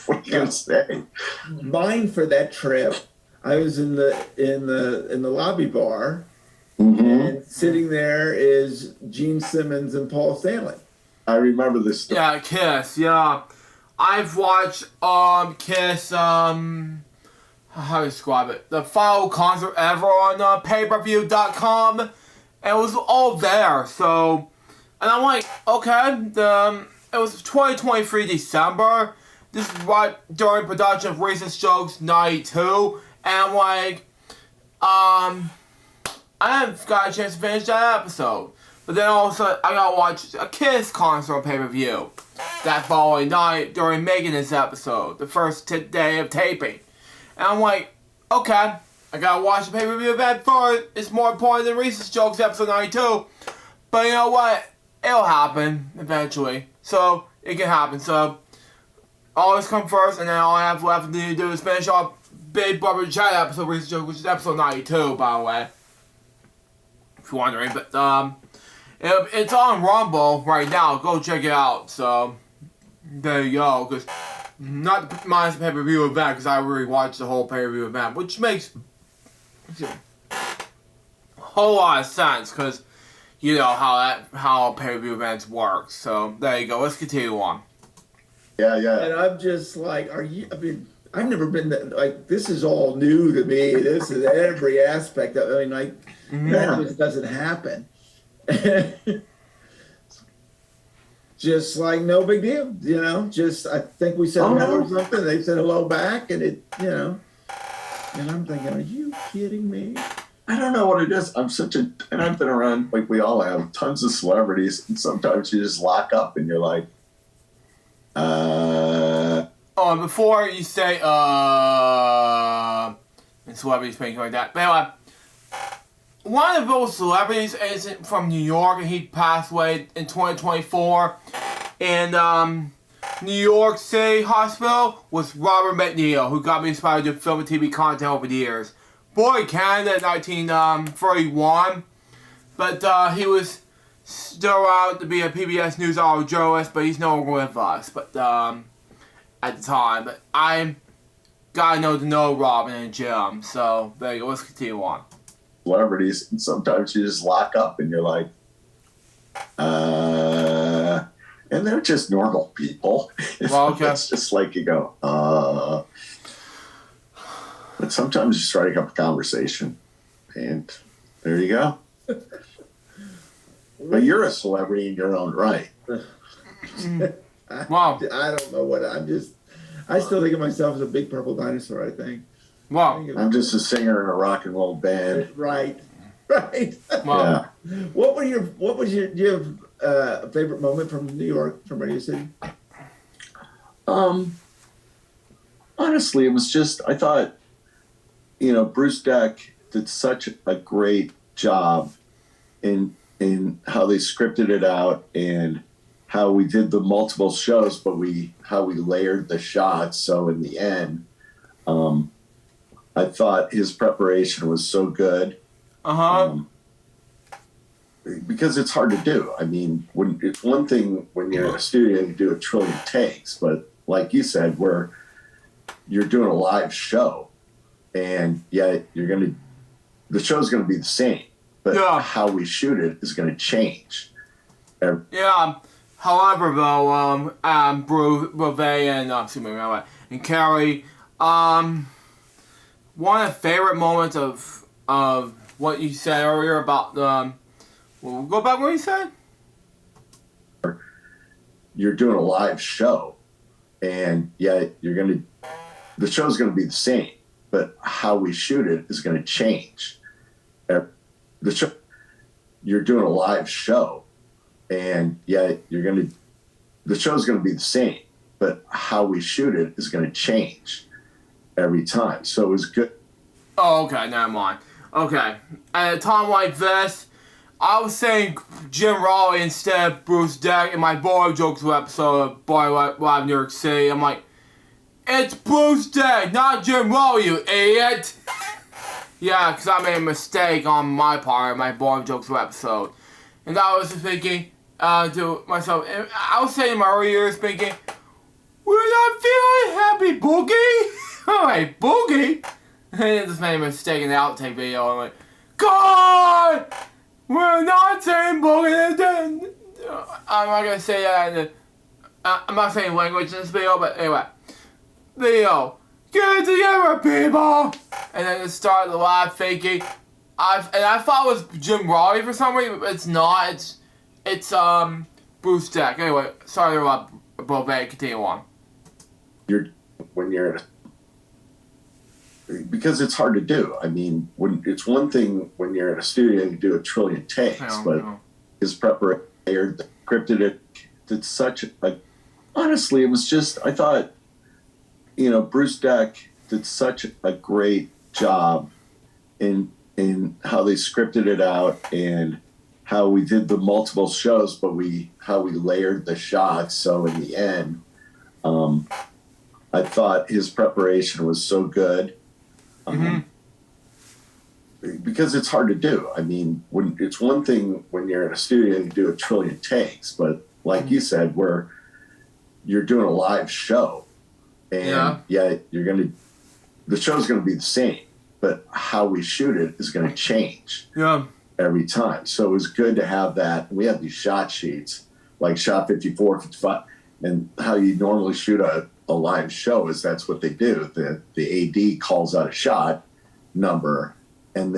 What are you gonna say? Mine for that trip, I was in the lobby bar, Mm-hmm. and sitting there is Gene Simmons and Paul Stanley. I remember this story. Yeah, Kiss. Yeah, I've watched Kiss. How to describe it? The final concert ever on pay-per-view.com, and it was all there. So, and I'm like, okay, it was 2023 December. This is right during production of Racist Jokes 92, and I'm like, I haven't got a chance to finish that episode. But then also, I gotta watch a Kiss concert on pay-per-view that following night during making this episode, the first day of taping. And I'm like, okay, I gotta watch the pay-per-view event first. It's more important than Reese's Jokes episode 92. But you know what? It'll happen eventually. So, it can happen. So, always come first, and then all I have left to do is finish off Big Brother Chat episode, Reese's Jokes, which is episode 92, by the way. If you're wondering. But, it's on Rumble right now. Go check it out. So, there you go. Because, not minus the pay-per-view event, because I already watched the whole pay-per-view event, which makes a whole lot of sense, because you know how pay-per-view events work. So, there you go. Let's continue on. Yeah, yeah. And I'm just like, I've never been that, like, this is all new to me. This is every aspect of it. I mean, that just doesn't happen. Just like no big deal, you know. Just I think we said hello or something. They said hello back, and it, you know. And I'm thinking, are you kidding me? I don't know what it is. And I've been around, like we all have, tons of celebrities, and sometimes you just lock up and you're like, before you say, and celebrities making like that, but anyway, one of those celebrities isn't from New York, and he passed away in 2024. And New York City Hospital was Robert McNeil, who got me inspired to do film and TV content over the years. Born in Canada in 1931, but he was still out to be a PBS NewsHour journalist, but he's no longer with us. But at the time, but I got to know Robin and Jim. So there you go. Let's continue on. Celebrities, and sometimes you just lock up and you're like, and they're just normal people. Well, okay. It's just like you go, but sometimes you strike up a conversation, and there you go. But you're a celebrity in your own right. Wow. I don't know what I still think of myself as a big purple dinosaur. I think. Wow. I'm just a singer in a rock and roll band. Right. Wow. Yeah. What was your do you have a favorite moment from New York, from Radio City? Honestly, it was just, I thought, Bruce Deck did such a great job in how they scripted it out and how we did the multiple shows, but how we layered the shots. So in the end, I thought his preparation was so good. Because it's hard to do. I mean, it's one thing when you're in a studio you do a trillion takes, but like you said, where you're doing a live show, and yet the show's gonna be the same, but how we shoot it is gonna change. Yeah. However, though, Buve and Carrie, one of the favorite moments of what you said earlier about we'll go back what you said. You're doing a live show, and yet the show's gonna be the same, but how we shoot it is gonna change. You're doing a live show, and yet the show's gonna be the same, but how we shoot it is gonna change every time. So it was good. Oh, okay, never mind. Okay, at a time like this, I was saying Jim Raleigh instead of Bruce Deck in my Boy Jokes episode of Boy Live New York City. I'm like, it's Bruce Deck, not Jim Raleigh, you idiot! Yeah, because I made a mistake on my part in my Boy Jokes episode. And I was thinking, to myself. And I was saying in my early years thinking, we're not feeling happy, Boogie. I'm like, Boogie? And I just made a mistake in the outtake video. I'm like, God! We're not saying Boogie. I'm not gonna say that. I'm not saying language in this video, but anyway. Video. Get it together, people! And then it started the live faking. I thought it was Jim Raleigh for some reason, but it's not. It's Bruce Deck. Anyway, sorry about Buve. Continue on. Because it's hard to do. I mean, when it's one thing when you're in a studio and you do a trillion takes, but his preparator scripted it did such a. Honestly, it was just I thought, Bruce Deck did such a great job in how they scripted it out and how we did the multiple shows, but how we layered the shots. So in the end, I thought his preparation was so good. Because it's hard to do. I mean, when it's one thing when you're in a studio and you do a trillion takes, but like you said, where you're doing a live show, and the show's gonna be the same, but how we shoot it is gonna change every time. So it was good to have that. We had these shot sheets, like shot 54, 55, and how you normally shoot a live show is that's what they do. The AD calls out a shot number, and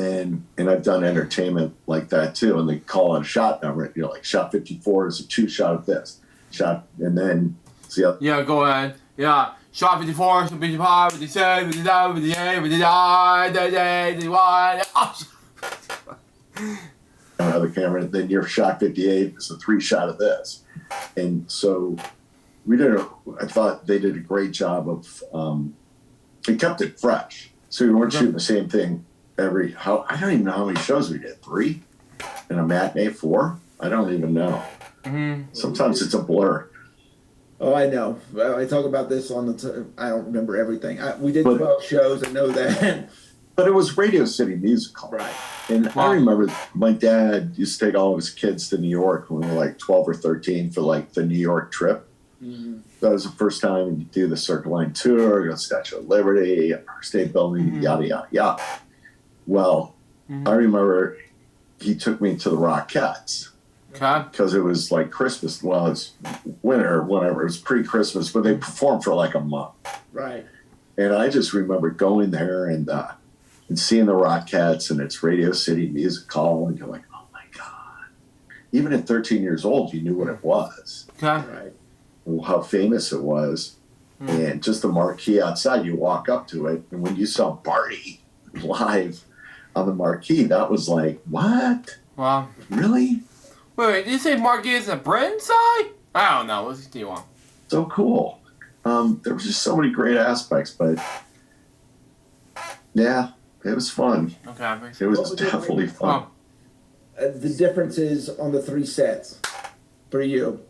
I've done entertainment like that too, and they call out a shot number. Like shot 54 is a 2 shot of this shot, and then yeah, go ahead. Yeah, shot 54, 55, 57, 57, 58, 59, 51. Another camera, and then your shot 58 is a 3 shot of this, and so. I thought they did a great job of, they kept it fresh. So we weren't shooting the same thing I don't even know how many shows we did. 3? And a matinee 4? I don't even know. Sometimes it's a blur. Oh, I know. I talk about this on I don't remember everything. We did 12 shows, I know that. But it was Radio City Musical. Right. And I remember my dad used to take all of his kids to New York when we were like 12 or 13 for like the New York trip. That was the first time you do the Circle Line tour, go to Statue of Liberty, Empire State Building, yada, yada, yada. Well, I remember he took me to the Rockettes. Because it was like Christmas. Well, it's winter or whatever. It was pre-Christmas, but they performed for like a month. Right. And I just remember going there and seeing the Rockettes, and it's Radio City Music Hall, and you're like, oh my God. Even at 13 years old, you knew what it was. Right. How famous it was, and just the marquee outside, you walk up to it, and when you saw Barty live on the marquee, that was like, what? Wow. Really? Wait, did you say marquee is the Britain side? I don't know. What's the one? So cool. There was just so many great aspects, but yeah, it was fun. Okay. It was definitely fun. The differences on the 3 sets for you.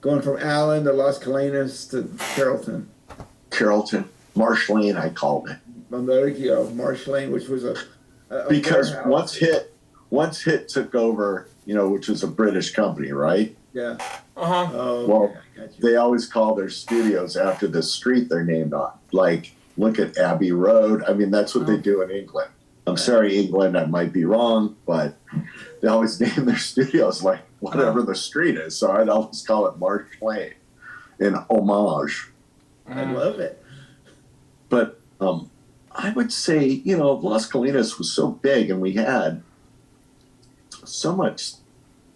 Going from Allen to Las Colinas to Carrollton. Marsh Lane, I called it. There you go, Marsh Lane, which was a because warehouse. once Hit took over, which was a British company, right? Yeah. Oh, well, I got you. they always call their studios after the street they're named on. Like, look at Abbey Road. I mean, that's what they do in England. I'm sorry, England, I might be wrong, but they always name their studios like whatever the street is. So I'd always call it Marsh Lane in homage. I love it. But I would say, Las Colinas was so big and we had so much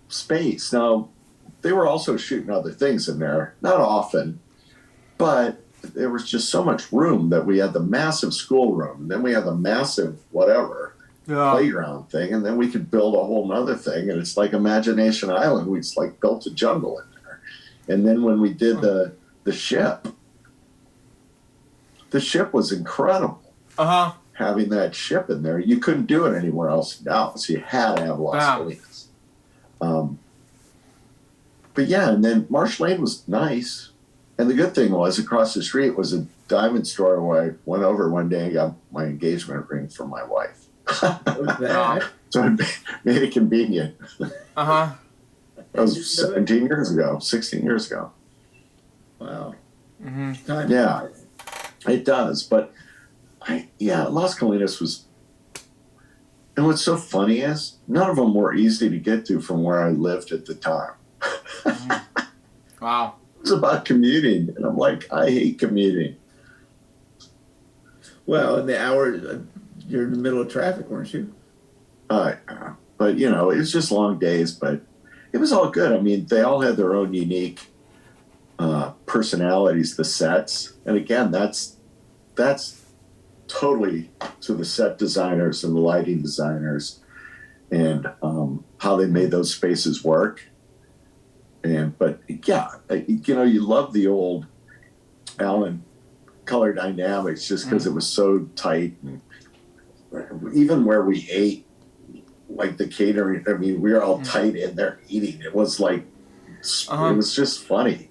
space. Now, they were also shooting other things in there, not often, but there was just so much room that we had the massive schoolroom, and then we had the massive playground thing, and then we could build a whole nother thing, and it's like Imagination Island. We just like built a jungle in there. And then when we did the ship was incredible. Having that ship in there, you couldn't do it anywhere else now, so you had to have Las Colinas. But yeah, and then Marsh Lane was nice. And the good thing was, across the street was a diamond store where I went over one day and got my engagement ring for my wife. So it made it convenient. That was 17 years ago, 16 years ago. Wow. Mm-hmm. Time Yeah. flies. It does, but Las Colinas was. And what's so funny is none of them were easy to get to from where I lived at the time. Wow. It was about commuting, and I'm like, I hate commuting. Well, in the hour, you're in the middle of traffic, weren't you? But it was just long days, but it was all good. I mean, they all had their own unique personalities, the sets, and again, that's totally to the set designers and the lighting designers, and how they made those spaces work. But you love the old Allen Color Dynamics just because it was so tight. And even where we ate, like the catering, I mean, we were all tight in there eating. It was like, it was just funny.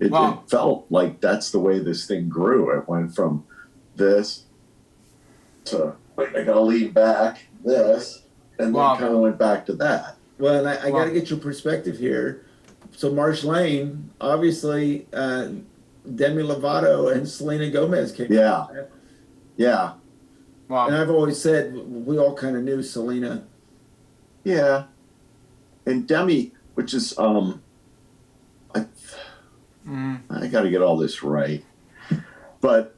It felt like that's the way this thing grew. It went from this to, I gotta lean back, this, and then kind of went back to that. Well, and I got to get your perspective here. So Marsh Lane, obviously, Demi Lovato and Selena Gomez came. Yeah. Wow. And I've always said we all kind of knew Selena. Yeah. And Demi, which is I got to get all this right, but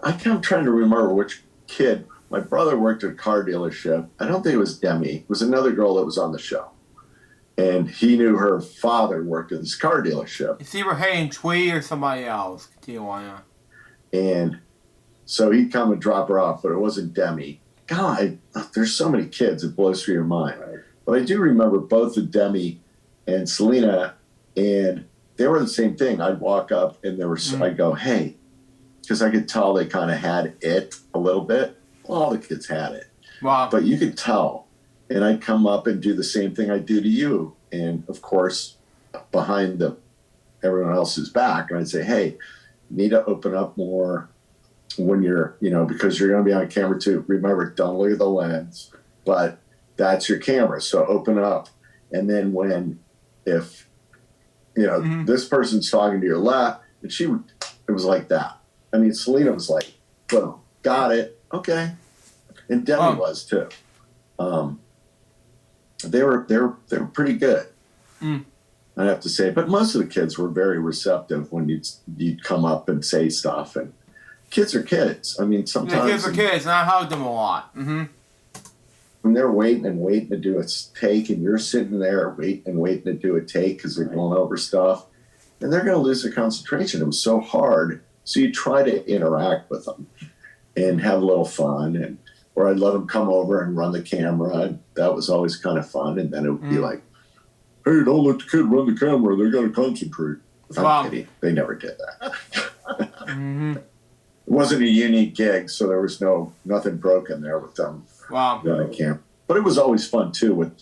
I kept trying to remember which kid. My brother worked at a car dealership. I don't think it was Demi. It was another girl that was on the show. And he knew her father worked at this car dealership. It's either Hayden Twee or somebody else. Continue on, yeah. And so he'd come and drop her off, but it wasn't Demi. God, there's so many kids, it blows through your mind. Right. But I do remember both the Demi and Selena, and they were the same thing. I'd walk up and I'd go, hey, because I could tell they kind of had it a little bit. Well, all the kids had it. Wow. But you could tell. And I'd come up and do the same thing I do to you. And of course, behind everyone else's back, and I'd say, hey, you need to open up more when you're, because you're going to be on camera too. Remember, don't look at the lens, but that's your camera. So open up. And then if this person's talking to your left, and it was like that. I mean, Selena was like, boom, got it. Okay. And Demi was too. They were pretty good. I have to say, but most of the kids were very receptive when you'd come up and say stuff. And kids are kids. I mean, sometimes kids are kids, and I hug them a lot. Mm-hmm. When they're waiting to do a take, and you're sitting there waiting to do a take because they're going over stuff, and they're going to lose their concentration. It was so hard. So you try to interact with them and have a little fun, or I'd let them come over and run the camera. And that was always kind of fun. And then it would be like, hey, don't let the kid run the camera. They got to concentrate. I'm kidding. They never did that. It wasn't a unique gig, so there was nothing broken there with them running camera. But it was always fun, too, with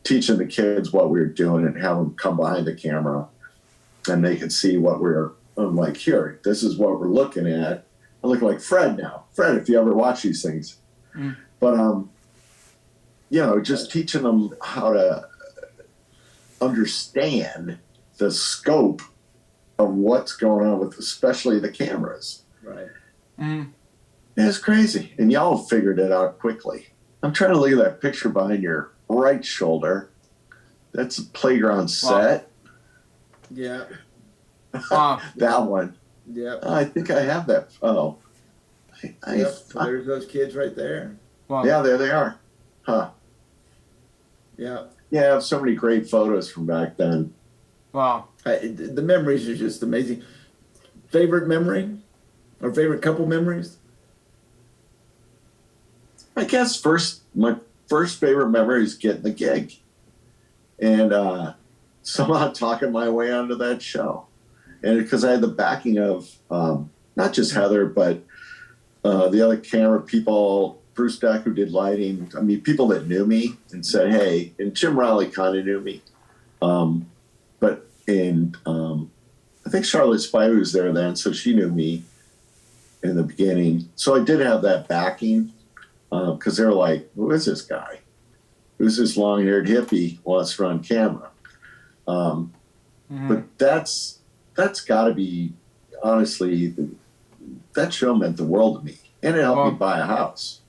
teaching the kids what we were doing and having them come behind the camera. And they could see what I'm like, here, this is what we're looking at. I look like Fred now. Fred, if you ever watch these things. But, just teaching them how to understand the scope of what's going on with especially the cameras. Right. It's crazy. And y'all figured it out quickly. I'm trying to look at that picture behind your right shoulder. That's a playground set. Yeah. That one. Yeah. I think I have that. Oh. There's those kids right there. Wow. Yeah, there they are. Huh. Yeah. Yeah, I have so many great photos from back then. Wow. The memories are just amazing. Favorite memory? Or favorite couple memories? I guess my first favorite memory is getting the gig. And somehow talking my way onto that show. And because I had the backing of not just Heather, but the other camera people, Bruce Deck, who did lighting. I mean, people that knew me and said, hey, and Jim Riley kind of knew me. I think Charlotte Spivey was there then, so she knew me in the beginning. So I did have that backing because they were like, who is this guy? Who's this long-haired hippie who wants to run camera? But that's got to be, honestly, that show meant the world to me. And it helped me buy a house.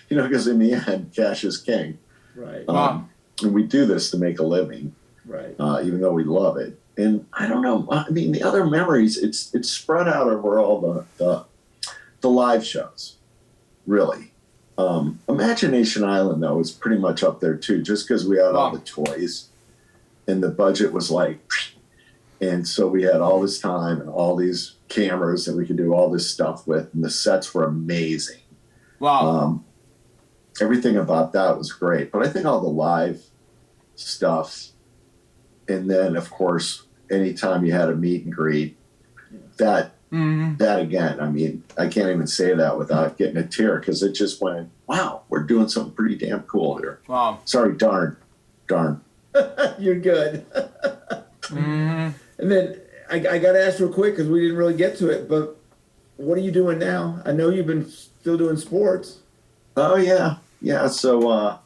Because in the end, cash is king. Right. And we do this to make a living. Right. Even though we love it. And I don't know. I mean, the other memories, it's spread out over all the live shows, really. Imagination Island, though, is pretty much up there, too, just because we had all the toys. And the budget was like, and so we had all this time and all these cameras that we could do all this stuff with. And the sets were amazing. Wow. Everything about that was great. But I think all the live stuff, and then, of course, anytime you had a meet and greet, that again, I mean, I can't even say that without getting a tear because it just went, wow, we're doing something pretty damn cool here. Wow. Sorry, darn. You're good. And then I got to ask real quick because we didn't really get to it, but what are you doing now? I know you've been still doing sports. Oh, yeah. Yeah, so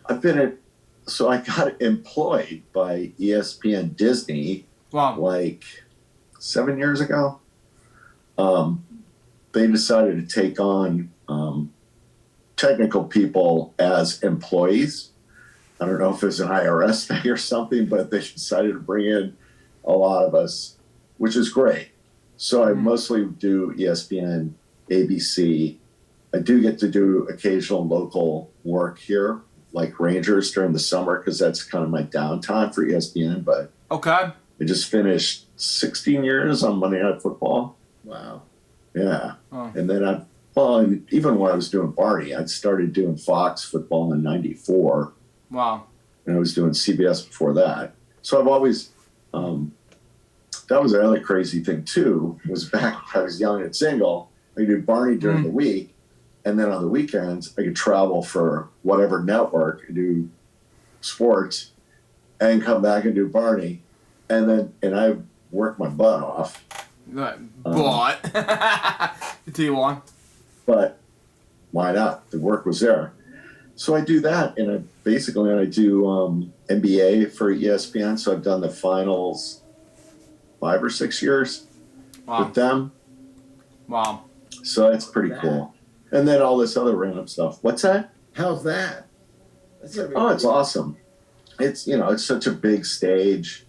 I got employed by ESPN Disney like 7 years ago. They decided to take on technical people as employees. I don't know if it's an IRS thing or something, but they decided to bring in a lot of us, which is great. So I mostly do ESPN, ABC. I do get to do occasional local work here, like Rangers during the summer, because that's kind of my downtime for ESPN. But okay. I just finished 16 years on Monday Night Football. Wow. Yeah. Oh. And then and even when I was doing Barney, I'd started doing Fox football in 94. Wow. And I was doing CBS before that. So I've always, that was another crazy thing too, was back when I was young and single, I could do Barney during the week. And then on the weekends, I could travel for whatever network and do sports and come back and do Barney. And I worked my butt off. Continue on. But why not? The work was there. So I do that, and I do NBA for ESPN. So I've done the finals 5 or 6 years with them. Wow. So it's pretty cool. And then all this other random stuff. What's that? How's that? It's awesome. It's it's such a big stage,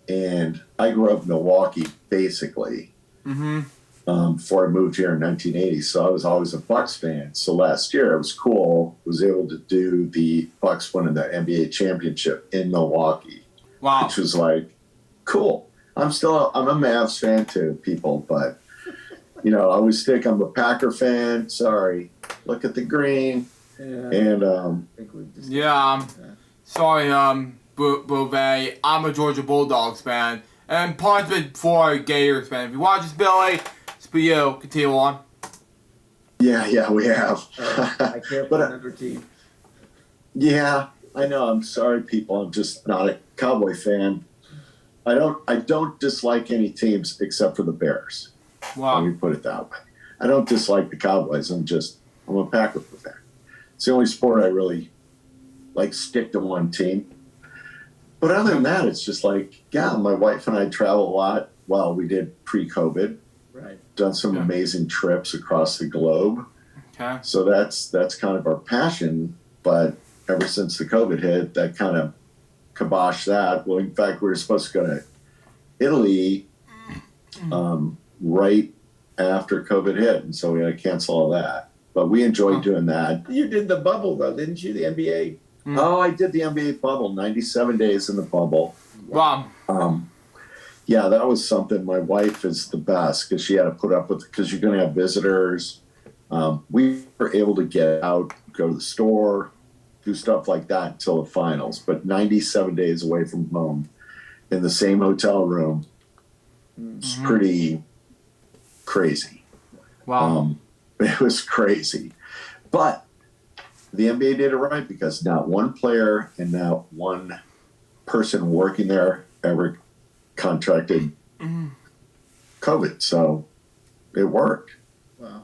and I grew up in Milwaukee basically. Before I moved here in 1980, so I was always a Bucks fan. So last year it was cool. I was able to do the Bucks winning the NBA championship in Milwaukee, which was like cool. I'm a Mavs fan too, people, but I always think I'm a Packer fan. Sorry, look at the green. Yeah. And sorry, Buve. I'm a Georgia Bulldogs fan, and punishment for Gators fan. If you watch this, Billy. For you, continue on. Yeah, we have. I care for another team. Yeah, I know. I'm sorry, people. I'm just not a Cowboy fan. I don't dislike any teams except for the Bears. Wow. Let me put it that way. I don't dislike the Cowboys. I'm a Packer fan. It's the only sport I really stick to one team. But other than that, it's just my wife and I travel a lot. Well, we did pre-COVID. Right. Done some amazing trips across the globe. Okay. So that's kind of our passion. But ever since the COVID hit, that kind of kiboshed that. Well, in fact, we were supposed to go to Italy right after COVID hit, and so we had to cancel all that. But we enjoyed doing that. You did the bubble, though, didn't you? The NBA? Oh, I did the NBA bubble, 97 days in the bubble. Wow. Yeah, that was something. My wife is the best because she had to put up with it because you're going to have visitors. We were able to get out, go to the store, do stuff like that until the finals. But 97 days away from home in the same hotel room was pretty crazy. Wow. It was crazy. But the NBA did it right because not one player and not one person working there ever contracted COVID, so it worked. Wow.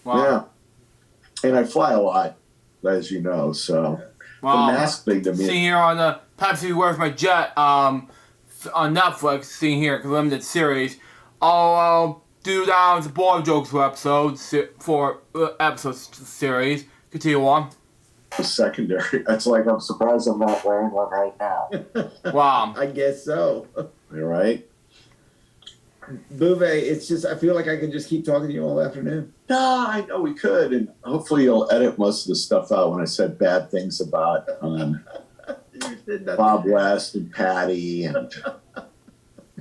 Yeah. And I fly a lot, as you know, so Wow. The mask thing to me. Seeing here on the Pepsi Where's My Jet on Netflix, seeing here, limited series. I'll do that as a boy jokes for episode series. Continue on. Secondary. It's like I'm surprised I'm not wearing one right now. Wow. I guess so. You're right. Buve, it's just, I feel like I could just keep talking to you all afternoon. No, I know we could, and hopefully you'll edit most of the stuff out when I said bad things about Bob West and Patty, and I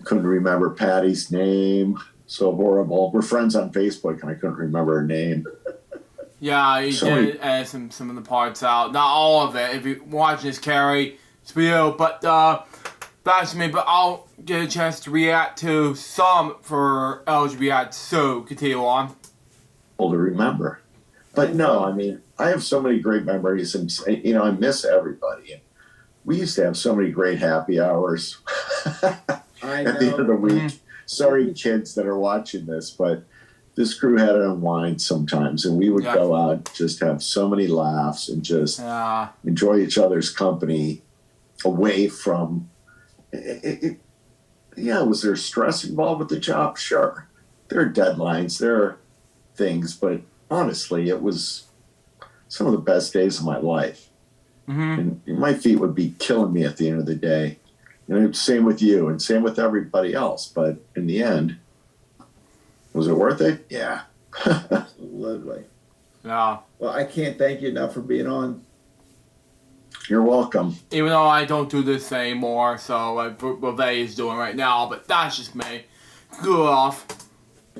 couldn't remember Patty's name. So horrible. We're friends on Facebook, and I couldn't remember her name. Yeah, you did edit some of the parts out. Not all of it. If you're watching this, Carrie, it's for you. But back to me. But I'll get a chance to react to some for LJPCBM. So continue on. To remember, but no, I mean, I have so many great memories, and I miss everybody. And we used to have so many great happy hours at the end of the week. Mm-hmm. Sorry, kids that are watching this, but this crew had to unwind sometimes, and we would go out, just have so many laughs, and just enjoy each other's company away from it. Was there stress involved with the job? Sure. There are deadlines, there are things, but honestly, it was some of the best days of my life. Mm-hmm. And my feet would be killing me at the end of the day. Same with you, and same with everybody else. But in the end, was it worth it? Yeah. Absolutely. Yeah. Well, I can't thank you enough for being on. You're welcome. Even though I don't do this anymore, so like Buve is doing right now, but that's just me. Good off.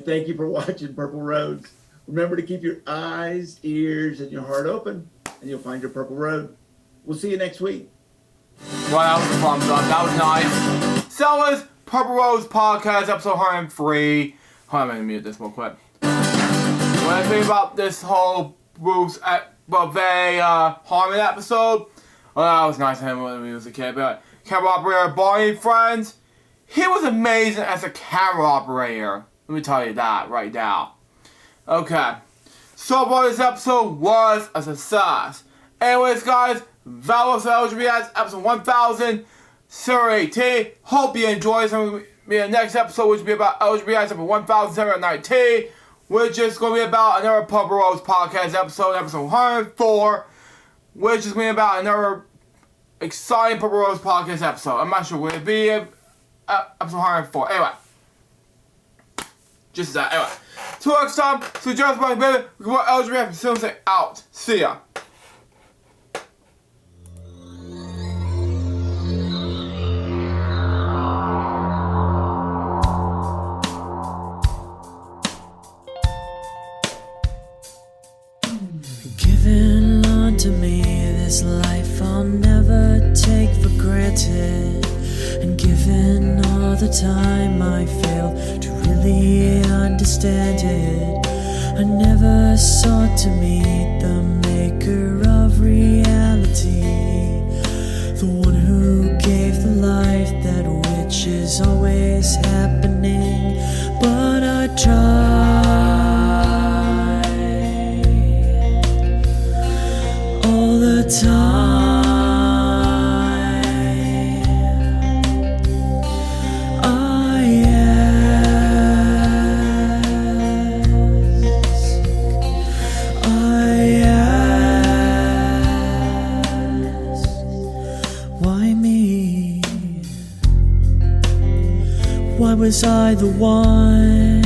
Thank you for watching Purple Roads. Remember to keep your eyes, ears, and your heart open, and you'll find your Purple Road. We'll see you next week. Well, that was a thumbs up. That was nice. So was Purple Roads Podcast, episode 103. Hold on, let me mute this real quick. What I think about this whole Bruce Buve Harmon episode, well, that was nice of him when he was a kid. But camera operator Barney Friends, he was amazing as a camera operator. Let me tell you that right now. Okay. So far this episode was a success. Anyways, guys, that was LJPCBM episode 1018. Hope you enjoy some of the next episode, which will be about LJPCBM episode 1719, which is going to be about another Purple Roads podcast episode 104, which is going to be about another exciting Purple Roads podcast episode. I'm not sure will it be episode 104. Anyway. Just that. Anyway. Till next time, so just my baby, we're LJPCBM, so say out. See ya. Given unto me this life I'll never take for granted, and given all the time I failed to really understand it, I never sought to meet the maker of reality, the one who gave the life that which is always happening, but I tried all the time. Why was I the one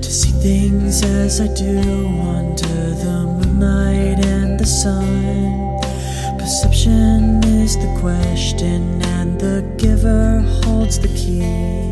to see things as I do under the moonlight and the sun? Perception is the question, and the giver holds the key.